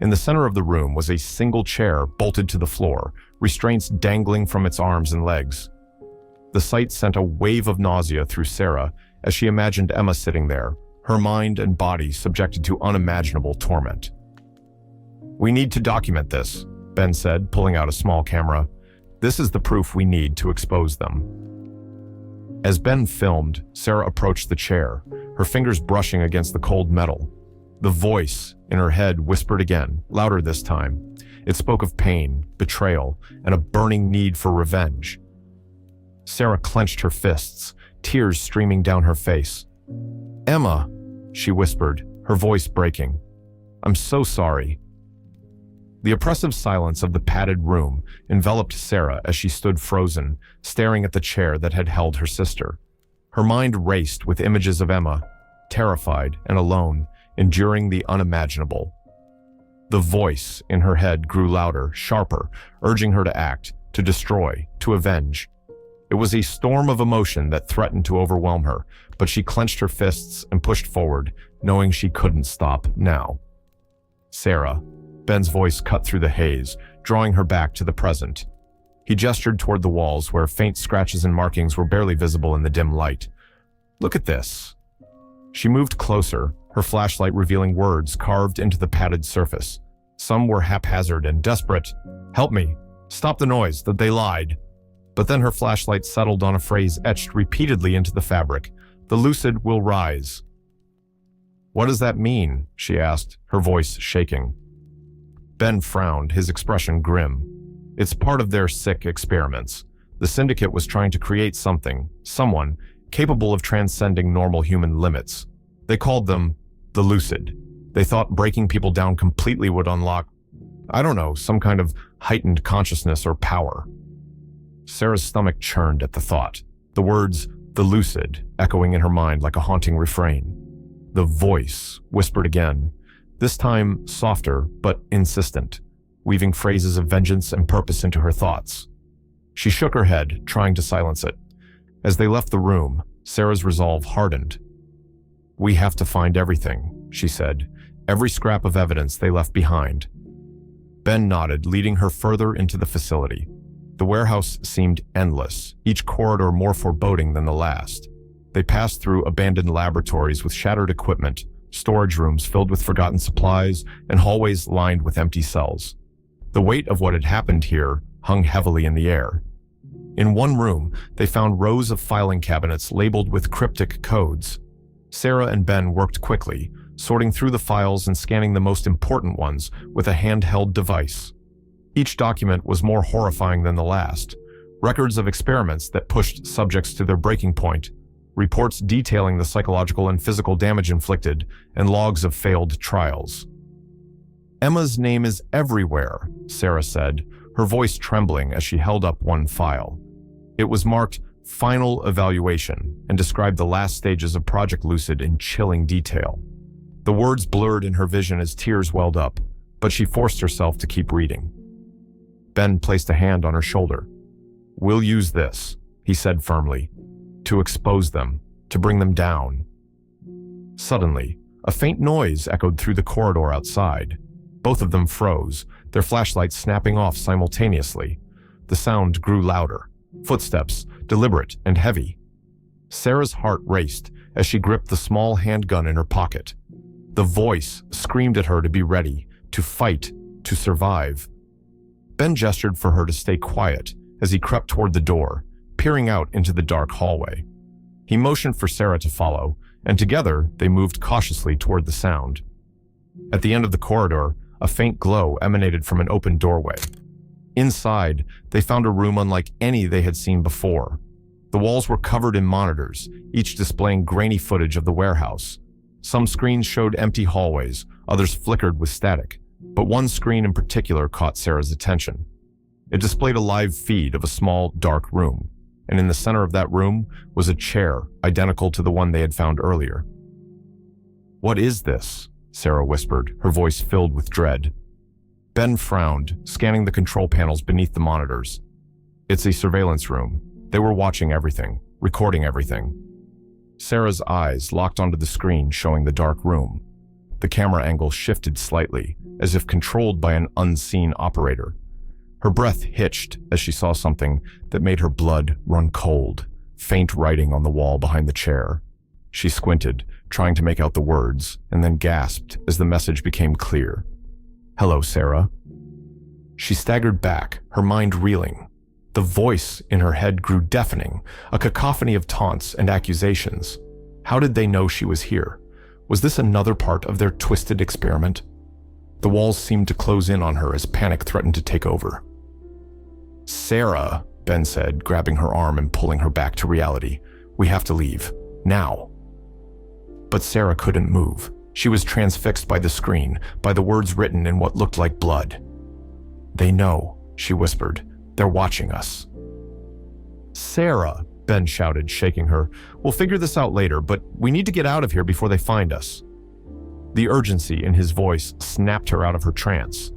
In the center of the room was a single chair bolted to the floor, restraints dangling from its arms and legs. The sight sent a wave of nausea through Sarah as she imagined Emma sitting there, her mind and body subjected to unimaginable torment. "We need to document this," Ben said, pulling out a small camera. "This is the proof we need to expose them." As Ben filmed, Sarah approached the chair, her fingers brushing against the cold metal. The voice in her head whispered again, louder this time. It spoke of pain, betrayal, and a burning need for revenge. Sarah clenched her fists, tears streaming down her face. "Emma," she whispered, her voice breaking. "I'm so sorry." The oppressive silence of the padded room enveloped Sarah as she stood frozen, staring at the chair that had held her sister. Her mind raced with images of Emma, terrified and alone, enduring the unimaginable. The voice in her head grew louder, sharper, urging her to act, to destroy, to avenge. It was a storm of emotion that threatened to overwhelm her, but she clenched her fists and pushed forward, knowing she couldn't stop now. "Sarah," Ben's voice cut through the haze, drawing her back to the present. He gestured toward the walls where faint scratches and markings were barely visible in the dim light. "Look at this." She moved closer, her flashlight revealing words carved into the padded surface. Some were haphazard and desperate. "Help me. Stop the noise. That they lied." But then her flashlight settled on a phrase etched repeatedly into the fabric. "The lucid will rise." "What does that mean?" she asked, her voice shaking. Ben frowned, his expression grim. "It's part of their sick experiments. The Syndicate was trying to create something, someone, capable of transcending normal human limits. They called them the lucid. They thought breaking people down completely would unlock, I don't know, some kind of heightened consciousness or power." Sarah's stomach churned at the thought, the words, "the lucid," echoing in her mind like a haunting refrain. The voice whispered again, this time softer but insistent, weaving phrases of vengeance and purpose into her thoughts. She shook her head, trying to silence it. As they left the room, Sarah's resolve hardened. "We have to find everything," she said, "every scrap of evidence they left behind." Ben nodded, leading her further into the facility. The warehouse seemed endless, each corridor more foreboding than the last. They passed through abandoned laboratories with shattered equipment, storage rooms filled with forgotten supplies, and hallways lined with empty cells. The weight of what had happened here hung heavily in the air. In one room, they found rows of filing cabinets labeled with cryptic codes. Sarah and Ben worked quickly, sorting through the files and scanning the most important ones with a handheld device. Each document was more horrifying than the last. Records of experiments that pushed subjects to their breaking point, reports detailing the psychological and physical damage inflicted, and logs of failed trials. "Emma's name is everywhere," Sarah said, her voice trembling as she held up one file. It was marked "Final Evaluation" and described the last stages of Project Lucid in chilling detail. The words blurred in her vision as tears welled up, but she forced herself to keep reading. Ben placed a hand on her shoulder. "We'll use this," he said firmly, "to expose them, to bring them down." Suddenly, a faint noise echoed through the corridor outside. Both of them froze, their flashlights snapping off simultaneously. The sound grew louder, footsteps, deliberate and heavy. Sarah's heart raced as she gripped the small handgun in her pocket. The voice screamed at her to be ready, to fight, to survive. Ben gestured for her to stay quiet as he crept toward the door, peering out into the dark hallway. He motioned for Sarah to follow, and together they moved cautiously toward the sound. At the end of the corridor, a faint glow emanated from an open doorway. Inside, they found a room unlike any they had seen before. The walls were covered in monitors, each displaying grainy footage of the warehouse. Some screens showed empty hallways, others flickered with static, but one screen in particular caught Sarah's attention. It displayed a live feed of a small, dark room, and in the center of that room was a chair identical to the one they had found earlier. "What is this?" Sarah whispered, her voice filled with dread. Ben frowned, scanning the control panels beneath the monitors. "It's a surveillance room. They were watching everything, recording everything." Sarah's eyes locked onto the screen showing the dark room. The camera angle shifted slightly, as if controlled by an unseen operator. Her breath hitched as she saw something that made her blood run cold, faint writing on the wall behind the chair. She squinted, trying to make out the words, and then gasped as the message became clear. "Hello, Sarah." She staggered back, her mind reeling. The voice in her head grew deafening, a cacophony of taunts and accusations. How did they know she was here? Was this another part of their twisted experiment? The walls seemed to close in on her as panic threatened to take over. "Sarah," Ben said, grabbing her arm and pulling her back to reality. "We have to leave. Now." But Sarah couldn't move. She was transfixed by the screen, by the words written in what looked like blood. "They know," she whispered. "They're watching us." "Sarah," Ben shouted, shaking her. "We'll figure this out later, but we need to get out of here before they find us." The urgency in his voice snapped her out of her trance.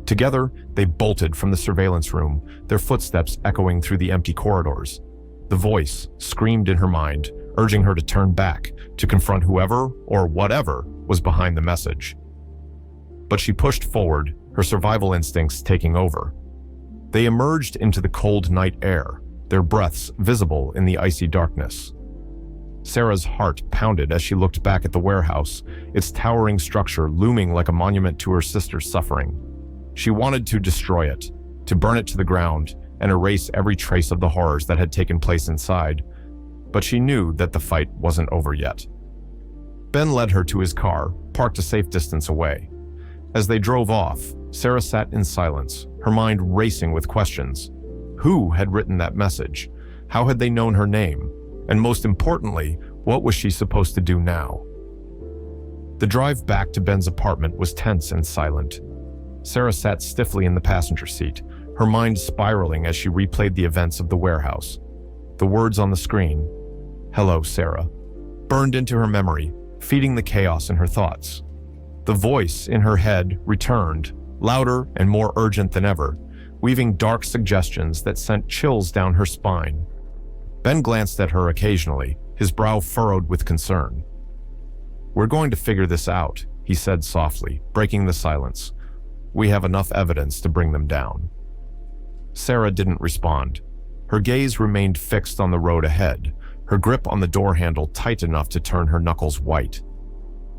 Together, they bolted from the surveillance room, their footsteps echoing through the empty corridors. The voice screamed in her mind, urging her to turn back, to confront whoever or whatever was behind the message. But she pushed forward, her survival instincts taking over. They emerged into the cold night air, their breaths visible in the icy darkness. Sarah's heart pounded as she looked back at the warehouse, its towering structure looming like a monument to her sister's suffering. She wanted to destroy it, to burn it to the ground, and erase every trace of the horrors that had taken place inside. But she knew that the fight wasn't over yet. Ben led her to his car, parked a safe distance away. As they drove off, Sarah sat in silence, her mind racing with questions. Who had written that message? How had they known her name? And most importantly, what was she supposed to do now? The drive back to Ben's apartment was tense and silent. Sarah sat stiffly in the passenger seat, her mind spiraling as she replayed the events of the warehouse. The words on the screen, "Hello, Sarah," burned into her memory, feeding the chaos in her thoughts. The voice in her head returned, louder and more urgent than ever, weaving dark suggestions that sent chills down her spine. Ben glanced at her occasionally, his brow furrowed with concern. "We're going to figure this out," he said softly, breaking the silence. "We have enough evidence to bring them down." Sarah didn't respond. Her gaze remained fixed on the road ahead, her grip on the door handle tight enough to turn her knuckles white.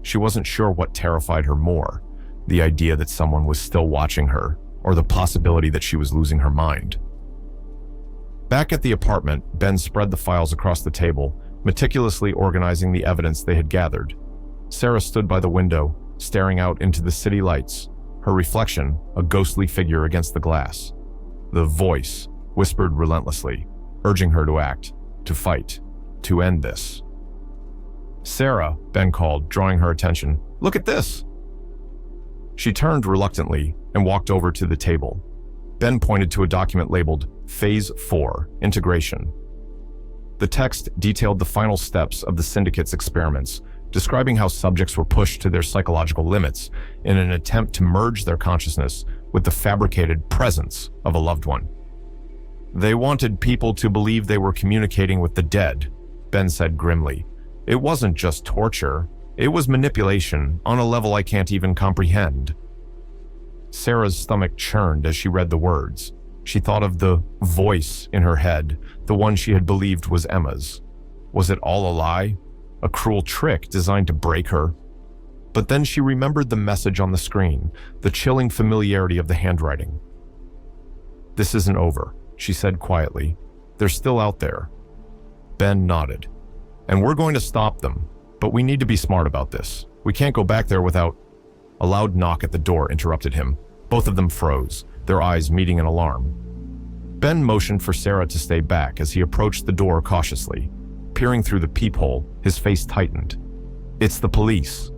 She wasn't sure what terrified her more, the idea that someone was still watching her, or the possibility that she was losing her mind. Back at the apartment, Ben spread the files across the table, meticulously organizing the evidence they had gathered. Sarah stood by the window, staring out into the city lights, her reflection a ghostly figure against the glass. The voice whispered relentlessly, urging her to act, to fight, to end this. "Sarah," Ben called, drawing her attention. "Look at this." She turned reluctantly and walked over to the table. Ben pointed to a document labeled Phase 4, Integration. The text detailed the final steps of the Syndicate's experiments, describing how subjects were pushed to their psychological limits in an attempt to merge their consciousness with the fabricated presence of a loved one. "They wanted people to believe they were communicating with the dead," Ben said grimly. "It wasn't just torture. It was manipulation on a level I can't even comprehend." Sarah's stomach churned as she read the words. She thought of the voice in her head, the one she had believed was Emma's. Was it all a lie? A cruel trick designed to break her? But then she remembered the message on the screen, the chilling familiarity of the handwriting. "This isn't over," she said quietly. "They're still out there." Ben nodded. "And we're going to stop them, but we need to be smart about this. We can't go back there without—" A loud knock at the door interrupted him. Both of them froze, their eyes meeting in alarm. Ben motioned for Sarah to stay back as he approached the door cautiously. Peering through the peephole, his face tightened. "It's the police."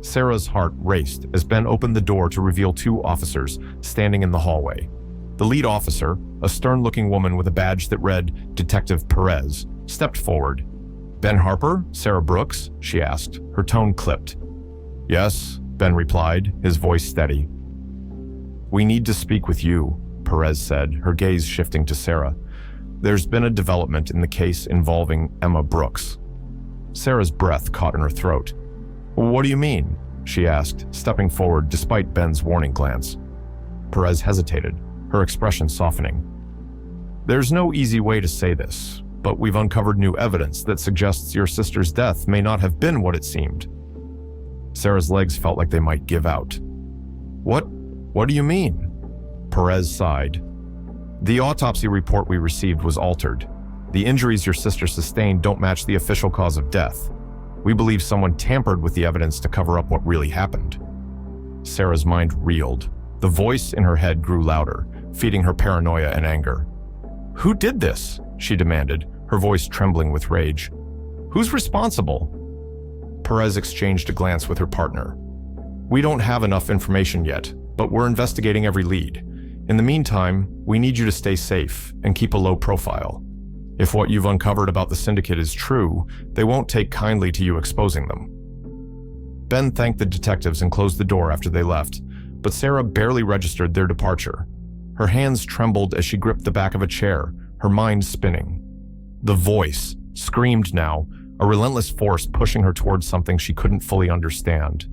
Sarah's heart raced as Ben opened the door to reveal two officers standing in the hallway. The lead officer, a stern-looking woman with a badge that read Detective Perez, stepped forward. "Ben Harper? Sarah Brooks?" she asked, her tone clipped. "Yes," Ben replied, his voice steady. "We need to speak with you," Perez said, her gaze shifting to Sarah. "There's been a development in the case involving Emma Brooks." Sarah's breath caught in her throat. "What do you mean?" she asked, stepping forward despite Ben's warning glance. Perez hesitated, her expression softening. "There's no easy way to say this, but we've uncovered new evidence that suggests your sister's death may not have been what it seemed." Sarah's legs felt like they might give out. What do you mean?" Perez sighed. "The autopsy report we received was altered. The injuries your sister sustained don't match the official cause of death. We believe someone tampered with the evidence to cover up what really happened." Sarah's mind reeled. The voice in her head grew louder, feeding her paranoia and anger. "Who did this?" she demanded, her voice trembling with rage. "Who's responsible?" Perez exchanged a glance with her partner. "We don't have enough information yet, but we're investigating every lead. In the meantime, we need you to stay safe and keep a low profile. If what you've uncovered about the Syndicate is true, they won't take kindly to you exposing them." Ben thanked the detectives and closed the door after they left, but Sarah barely registered their departure. Her hands trembled as she gripped the back of a chair, her mind spinning. The voice screamed now, a relentless force pushing her towards something she couldn't fully understand.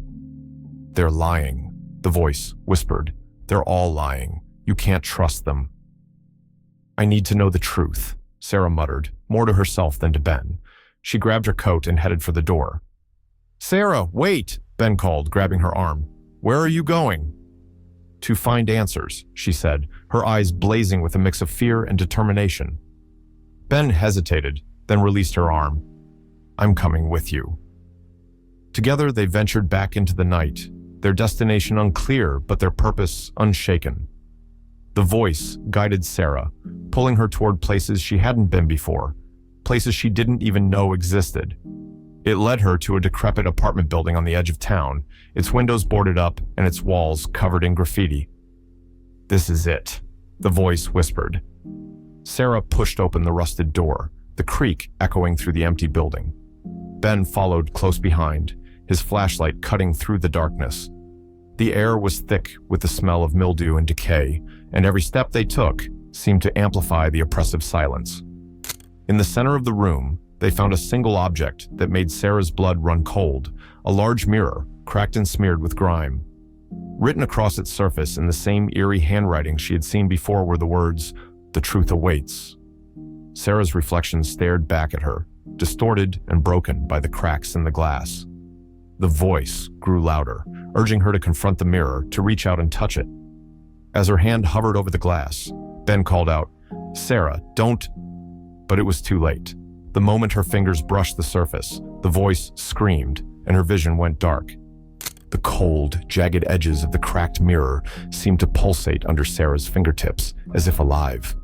"They're lying," the voice whispered. "They're all lying. You can't trust them." "I need to know the truth," Sarah muttered, more to herself than to Ben. She grabbed her coat and headed for the door. "Sarah, wait!" Ben called, grabbing her arm. "Where are you going?" "To find answers," she said, her eyes blazing with a mix of fear and determination. Ben hesitated, then released her arm. "I'm coming with you." Together they ventured back into the night, their destination unclear but their purpose unshaken. The voice guided Sarah, pulling her toward places she hadn't been before, places she didn't even know existed. It led her to a decrepit apartment building on the edge of town, its windows boarded up and its walls covered in graffiti. "This is it," the voice whispered. Sarah pushed open the rusted door, the creak echoing through the empty building. Ben followed close behind, his flashlight cutting through the darkness. The air was thick with the smell of mildew and decay, and every step they took seemed to amplify the oppressive silence. In the center of the room, they found a single object that made Sarah's blood run cold, a large mirror, cracked and smeared with grime. Written across its surface in the same eerie handwriting she had seen before were the words, "The truth awaits." Sarah's reflection stared back at her, distorted and broken by the cracks in the glass. The voice grew louder, urging her to confront the mirror, to reach out and touch it. As her hand hovered over the glass, Ben called out, "Sarah, don't..." But it was too late. The moment her fingers brushed the surface, the voice screamed, and her vision went dark. The cold, jagged edges of the cracked mirror seemed to pulsate under Sarah's fingertips, as if alive.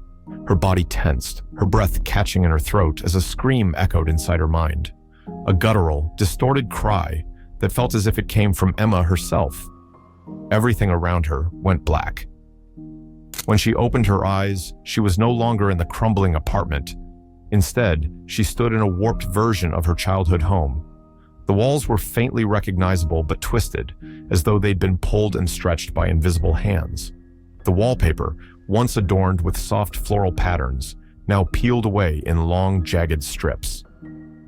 Her body tensed, her breath catching in her throat as a scream echoed inside her mind. A guttural, distorted cry that felt as if it came from Emma herself. Everything around her went black. When she opened her eyes, she was no longer in the crumbling apartment. Instead, she stood in a warped version of her childhood home. The walls were faintly recognizable but twisted, as though they'd been pulled and stretched by invisible hands. The wallpaper, once adorned with soft floral patterns, now peeled away in long, jagged strips.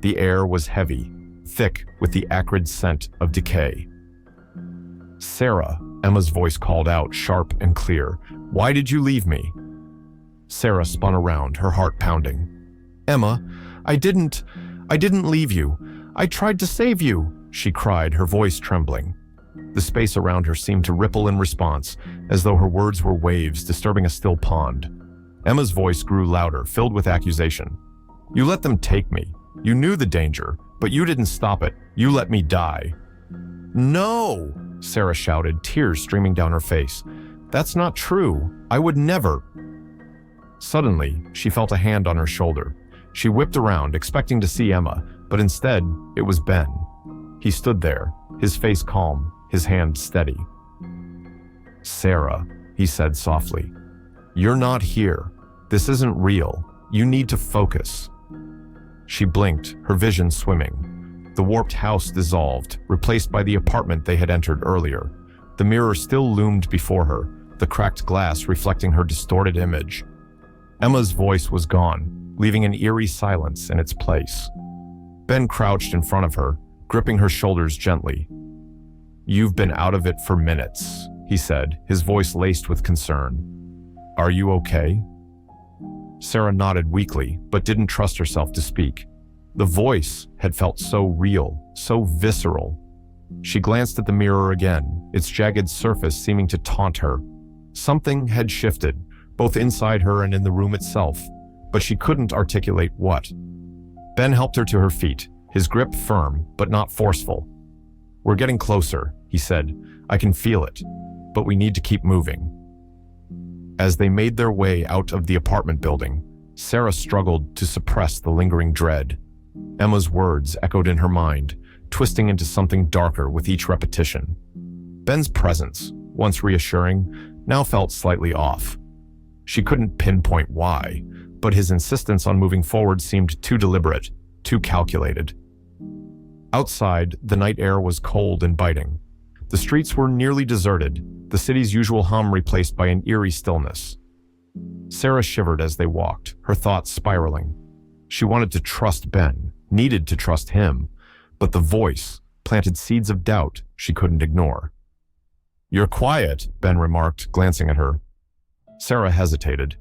The air was heavy, thick with the acrid scent of decay. "Sarah," Emma's voice called out, sharp and clear. "Why did you leave me?" Sarah spun around, her heart pounding. "Emma, I didn't leave you. I tried to save you," she cried, her voice trembling. The space around her seemed to ripple in response, as though her words were waves disturbing a still pond. Emma's voice grew louder, filled with accusation. "You let them take me. You knew the danger, but you didn't stop it. You let me die." "No!" Sarah shouted, tears streaming down her face. "That's not true. I would never." Suddenly, she felt a hand on her shoulder. She whipped around, expecting to see Emma, but instead, it was Ben. He stood there, his face calm, his hand steady. "Sarah," he said softly, "you're not here. This isn't real. You need to focus." She blinked, her vision swimming. The warped house dissolved, replaced by the apartment they had entered earlier. The mirror still loomed before her, the cracked glass reflecting her distorted image. Emma's voice was gone, leaving an eerie silence in its place. Ben crouched in front of her, gripping her shoulders gently. "You've been out of it for minutes," he said, his voice laced with concern. "Are you okay?" Sarah nodded weakly, but didn't trust herself to speak. The voice had felt so real, so visceral. She glanced at the mirror again, its jagged surface seeming to taunt her. Something had shifted, both inside her and in the room itself, but she couldn't articulate what. Ben helped her to her feet, his grip firm, but not forceful. "We're getting closer," he said. "I can feel it, but we need to keep moving." As they made their way out of the apartment building, Sarah struggled to suppress the lingering dread. Emma's words echoed in her mind, twisting into something darker with each repetition. Ben's presence, once reassuring, now felt slightly off. She couldn't pinpoint why, but his insistence on moving forward seemed too deliberate, too calculated. Outside, the night air was cold and biting. The streets were nearly deserted, the city's usual hum replaced by an eerie stillness. Sarah shivered as they walked, her thoughts spiraling. She wanted to trust Ben, needed to trust him, but the voice planted seeds of doubt she couldn't ignore. "You're quiet," Ben remarked, glancing at her. Sarah hesitated.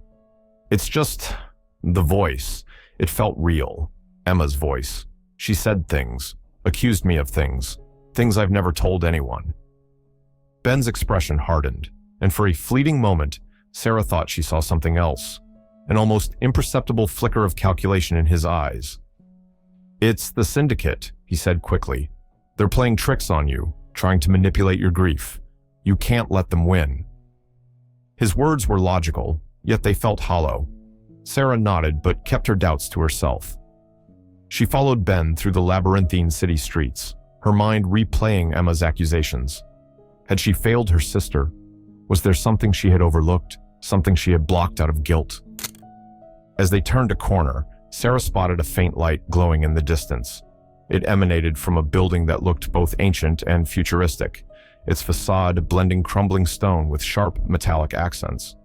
"It's just the voice. It felt real. Emma's voice. She said things, accused me of things I've never told anyone." Ben's expression hardened, and for a fleeting moment, Sarah thought she saw something else, an almost imperceptible flicker of calculation in his eyes. "It's the Syndicate," he said quickly. "They're playing tricks on you, trying to manipulate your grief. You can't let them win." His words were logical, yet they felt hollow. Sarah nodded but kept her doubts to herself. She followed Ben through the labyrinthine city streets, her mind replaying Emma's accusations. Had she failed her sister? Was there something she had overlooked, something she had blocked out of guilt? As they turned a corner, Sarah spotted a faint light glowing in the distance. It emanated from a building that looked both ancient and futuristic, its facade blending crumbling stone with sharp metallic accents.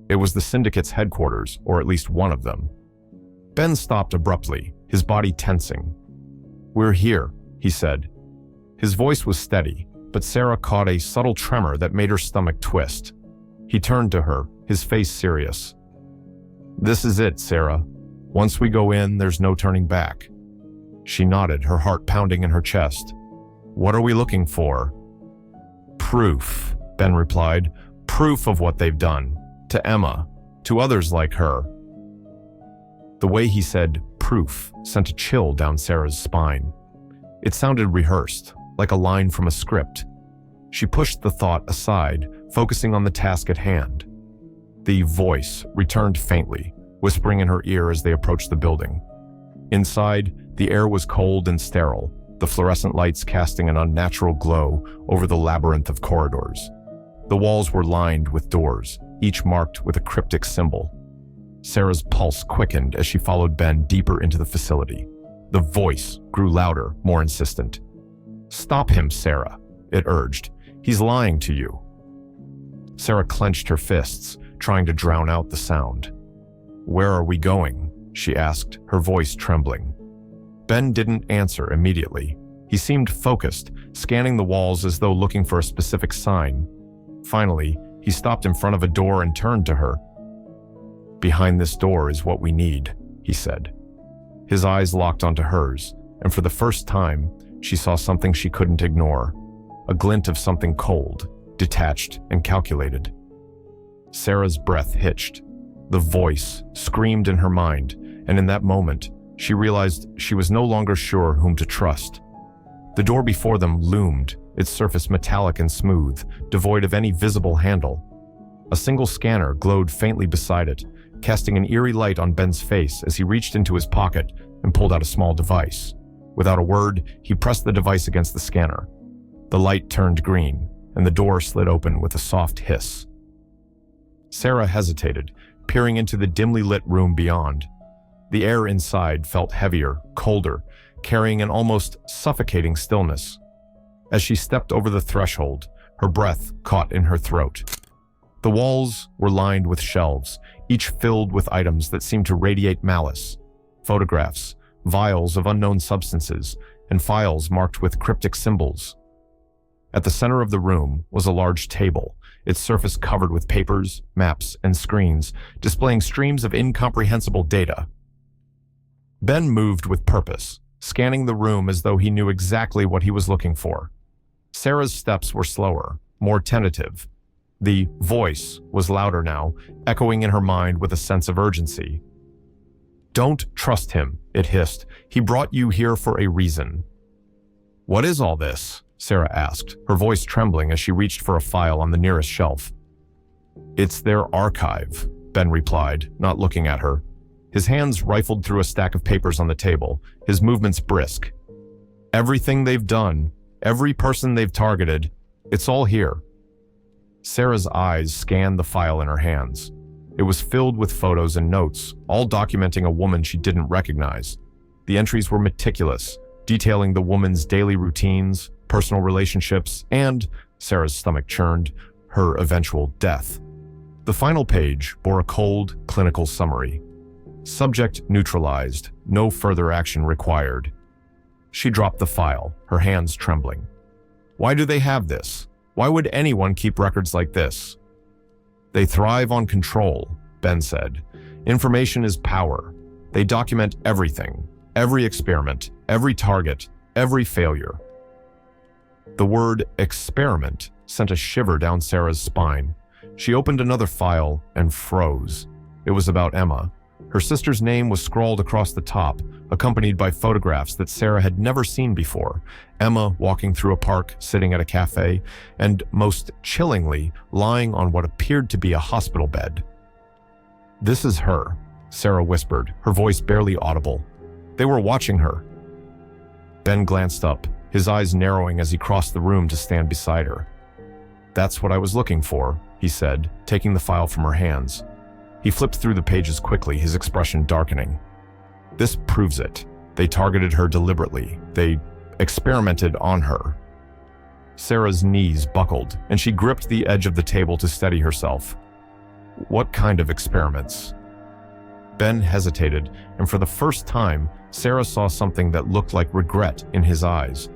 It was the Syndicate's headquarters, or at least one of them. Ben stopped abruptly, his body tensing. "We're here," he said. His voice was steady, but Sarah caught a subtle tremor that made her stomach twist. He turned to her, his face serious. "This is it, Sarah. Once we go in, there's no turning back." She nodded, her heart pounding in her chest. "What are we looking for?" "Proof," Ben replied. "Proof of what they've done. To Emma. To others like her." The way he said "proof" sent a chill down Sarah's spine. It sounded rehearsed, like a line from a script. She pushed the thought aside, focusing on the task at hand. The voice returned faintly, whispering in her ear as they approached the building. Inside, the air was cold and sterile, the fluorescent lights casting an unnatural glow over the labyrinth of corridors. The walls were lined with doors, each marked with a cryptic symbol. Sarah's pulse quickened as she followed Ben deeper into the facility. The voice grew louder, more insistent. "Stop him, Sarah," it urged. "He's lying to you." Sarah clenched her fists, trying to drown out the sound. "Where are we going?" she asked, her voice trembling. Ben didn't answer immediately. He seemed focused, scanning the walls as though looking for a specific sign. Finally, he stopped in front of a door and turned to her. "Behind this door is what we need," he said. His eyes locked onto hers, and for the first time, she saw something she couldn't ignore. A glint of something cold, detached, and calculated. Sarah's breath hitched. The voice screamed in her mind, and in that moment, she realized she was no longer sure whom to trust. The door before them loomed, its surface metallic and smooth, devoid of any visible handle. A single scanner glowed faintly beside it, casting an eerie light on Ben's face as he reached into his pocket and pulled out a small device. Without a word, he pressed the device against the scanner. The light turned green, and the door slid open with a soft hiss. Sarah hesitated, peering into the dimly lit room beyond. The air inside felt heavier, colder, carrying an almost suffocating stillness. As she stepped over the threshold, her breath caught in her throat. The walls were lined with shelves, each filled with items that seemed to radiate malice. Photographs, vials of unknown substances, and files marked with cryptic symbols. At the center of the room was a large table, its surface covered with papers, maps, and screens, displaying streams of incomprehensible data. Ben moved with purpose, scanning the room as though he knew exactly what he was looking for. Sarah's steps were slower, more tentative. The voice was louder now, echoing in her mind with a sense of urgency. "Don't trust him," it hissed. "He brought you here for a reason." "What is all this?" Sarah asked, her voice trembling as she reached for a file on the nearest shelf. "It's their archive," Ben replied, not looking at her. His hands rifled through a stack of papers on the table, his movements brisk. "Everything they've done, every person they've targeted, it's all here." Sarah's eyes scanned the file in her hands. It was filled with photos and notes, all documenting a woman she didn't recognize. The entries were meticulous, detailing the woman's daily routines, personal relationships, and, Sarah's stomach churned, her eventual death. The final page bore a cold, clinical summary. Subject neutralized, no further action required. She dropped the file, her hands trembling. Why do they have this? Why would anyone keep records like this? They thrive on control, Ben said. Information is power. They document everything, every experiment, every target, every failure. The word experiment sent a shiver down Sarah's spine. She opened another file and froze. It was about Emma. Her sister's name was scrawled across the top, accompanied by photographs that Sarah had never seen before. Emma walking through a park, sitting at a cafe, and most chillingly, lying on what appeared to be a hospital bed. "This is her," Sarah whispered, her voice barely audible. "They were watching her." Ben glanced up, his eyes narrowing as he crossed the room to stand beside her. "That's what I was looking for," he said, taking the file from her hands. He flipped through the pages quickly, his expression darkening. "This proves it. They targeted her deliberately. They experimented on her." Sarah's knees buckled, and she gripped the edge of the table to steady herself. "What kind of experiments?" Ben hesitated, and for the first time, Sarah saw something that looked like regret in his eyes.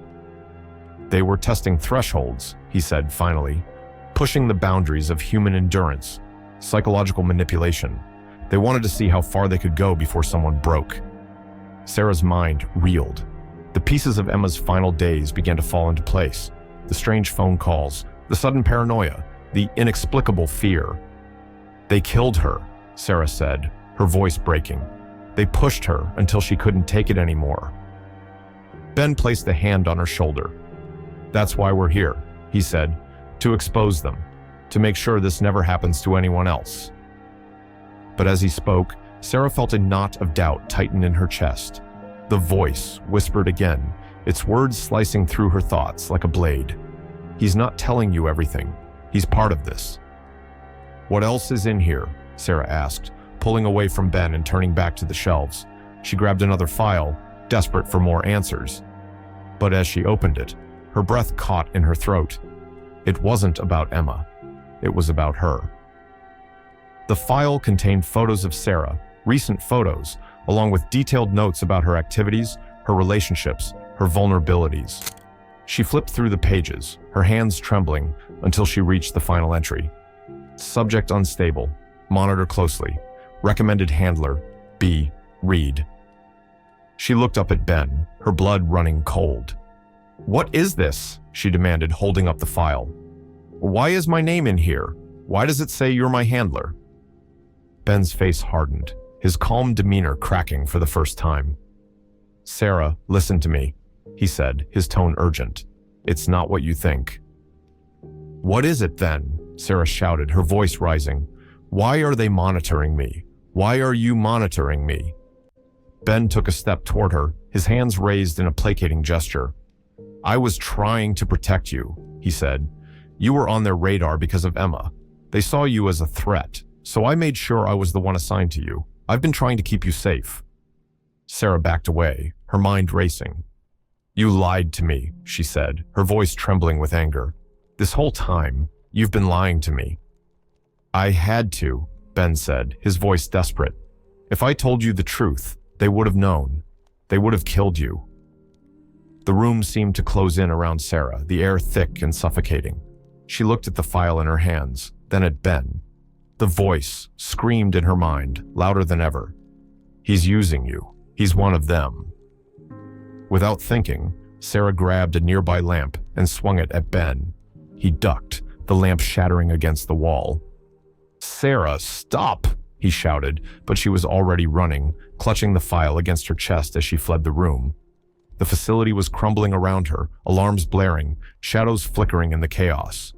"They were testing thresholds," he said finally, "pushing the boundaries of human endurance. Psychological manipulation. They wanted to see how far they could go before someone broke." Sarah's mind reeled. The pieces of Emma's final days began to fall into place. The strange phone calls, the sudden paranoia, the inexplicable fear. "They killed her," Sarah said, her voice breaking. "They pushed her until she couldn't take it anymore." Ben placed a hand on her shoulder. "That's why we're here," he said, "to expose them. To make sure this never happens to anyone else." But as he spoke, Sarah felt a knot of doubt tighten in her chest. The voice whispered again, its words slicing through her thoughts like a blade. "He's not telling you everything. He's part of this." "What else is in here?" Sarah asked, pulling away from Ben and turning back to the shelves. She grabbed another file, desperate for more answers. But as she opened it, her breath caught in her throat. It wasn't about Emma. It was about her. The file contained photos of Sarah, recent photos, along with detailed notes about her activities, her relationships, her vulnerabilities. She flipped through the pages, her hands trembling, until she reached the final entry. Subject unstable. Monitor closely. Recommended handler, B. Reed. She looked up at Ben, her blood running cold. "What is this?" she demanded, holding up the file. "Why is my name in here? Why does it say you're my handler?" Ben's face hardened, his calm demeanor cracking for the first time. "Sarah, listen to me," he said, his tone urgent. "It's not what you think." "What is it then?" Sarah shouted, her voice rising. "Why are they monitoring me? Why are you monitoring me?" Ben took a step toward her, his hands raised in a placating gesture. "I was trying to protect you," he said. "You were on their radar because of Emma. They saw you as a threat, so I made sure I was the one assigned to you. I've been trying to keep you safe." Sarah backed away, her mind racing. "You lied to me," she said, her voice trembling with anger. "This whole time, you've been lying to me." "I had to," Ben said, his voice desperate. "If I told you the truth, they would have known. They would have killed you." The room seemed to close in around Sarah, the air thick and suffocating. She looked at the file in her hands, then at Ben. The voice screamed in her mind, louder than ever. "He's using you. He's one of them." Without thinking, Sarah grabbed a nearby lamp and swung it at Ben. He ducked, the lamp shattering against the wall. "Sarah, stop!" he shouted, but she was already running, clutching the file against her chest as she fled the room. The facility was crumbling around her, alarms blaring, shadows flickering in the chaos.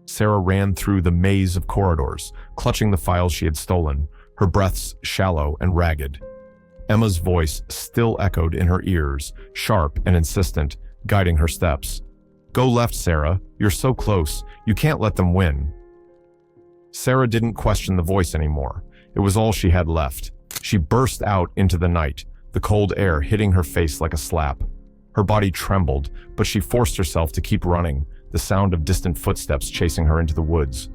Sarah ran through the maze of corridors, clutching the files she had stolen, her breaths shallow and ragged. Emma's voice still echoed in her ears, sharp and insistent, guiding her steps. "Go left, Sarah. You're so close. You can't let them win." Sarah didn't question the voice anymore. It was all she had left. She burst out into the night, the cold air hitting her face like a slap. Her body trembled, but she forced herself to keep running, the sound of distant footsteps chasing her into the woods.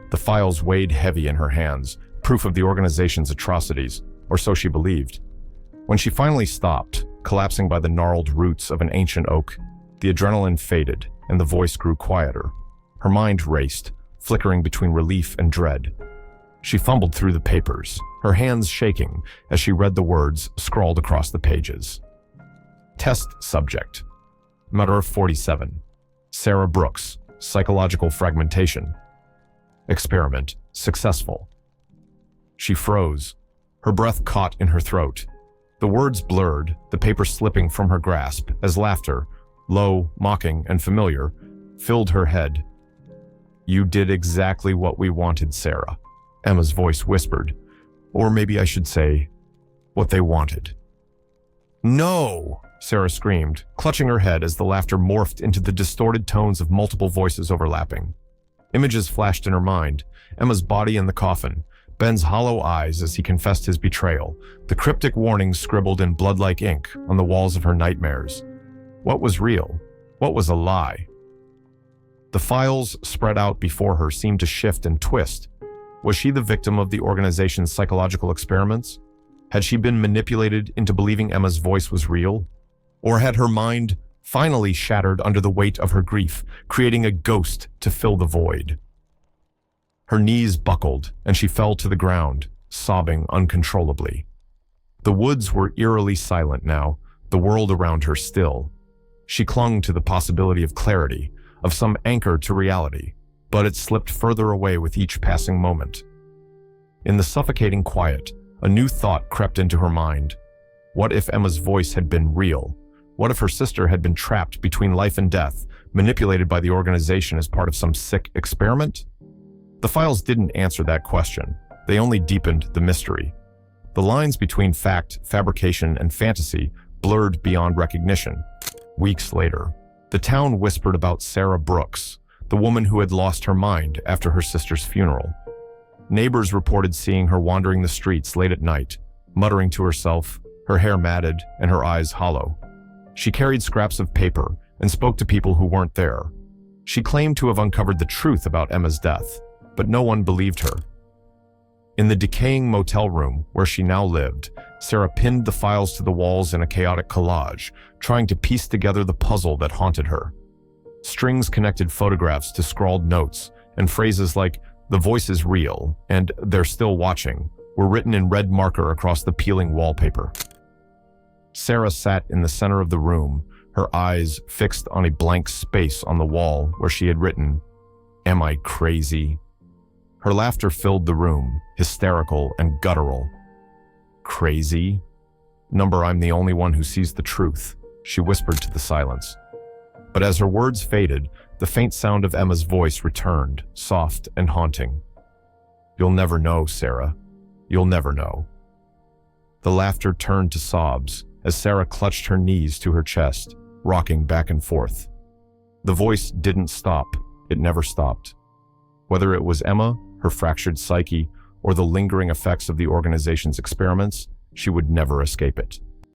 The files weighed heavy in her hands, proof of the organization's atrocities, or so she believed. When she finally stopped, collapsing by the gnarled roots of an ancient oak, the adrenaline faded and the voice grew quieter. Her mind raced, flickering between relief and dread. She fumbled through the papers, her hands shaking as she read the words scrawled across the pages. Test subject. Murder 47. Sarah Brooks. Psychological fragmentation. Experiment successful. She froze, her breath caught in her throat. The words blurred, the paper slipping from her grasp as laughter, low, mocking, and familiar, filled her head. "You did exactly what we wanted, Sarah," Emma's voice whispered. "Or maybe I should say, what they wanted." "No!" Sarah screamed, clutching her head as the laughter morphed into the distorted tones of multiple voices overlapping. Images flashed in her mind, Emma's body in the coffin, Ben's hollow eyes as he confessed his betrayal, the cryptic warnings scribbled in blood-like ink on the walls of her nightmares. What was real? What was a lie? The files spread out before her seemed to shift and twist. Was she the victim of the organization's psychological experiments? Had she been manipulated into believing Emma's voice was real? Or had her mind finally shattered under the weight of her grief, creating a ghost to fill the void? Her knees buckled, and she fell to the ground, sobbing uncontrollably. The woods were eerily silent now, the world around her still. She clung to the possibility of clarity, of some anchor to reality, but it slipped further away with each passing moment. In the suffocating quiet, a new thought crept into her mind. What if Emma's voice had been real? What if her sister had been trapped between life and death, manipulated by the organization as part of some sick experiment? The files didn't answer that question. They only deepened the mystery. The lines between fact, fabrication, and fantasy blurred beyond recognition. Weeks later, the town whispered about Sarah Brooks, the woman who had lost her mind after her sister's funeral. Neighbors reported seeing her wandering the streets late at night, muttering to herself, her hair matted and her eyes hollow. She carried scraps of paper and spoke to people who weren't there. She claimed to have uncovered the truth about Emma's death, but no one believed her. In the decaying motel room where she now lived, Sarah pinned the files to the walls in a chaotic collage, trying to piece together the puzzle that haunted her. Strings connected photographs to scrawled notes, and phrases like, "The voice is real," and "They're still watching," were written in red marker across the peeling wallpaper. Sarah sat in the center of the room, her eyes fixed on a blank space on the wall where she had written, "Am I crazy?" Her laughter filled the room, hysterical and guttural. "Crazy? Number, I'm the only one who sees the truth," she whispered to the silence. But as her words faded, the faint sound of Emma's voice returned, soft and haunting. "You'll never know, Sarah. You'll never know." The laughter turned to sobs as Sarah clutched her knees to her chest, rocking back and forth. The voice didn't stop. It never stopped. Whether it was Emma, her fractured psyche, or the lingering effects of the organization's experiments, she would never escape it.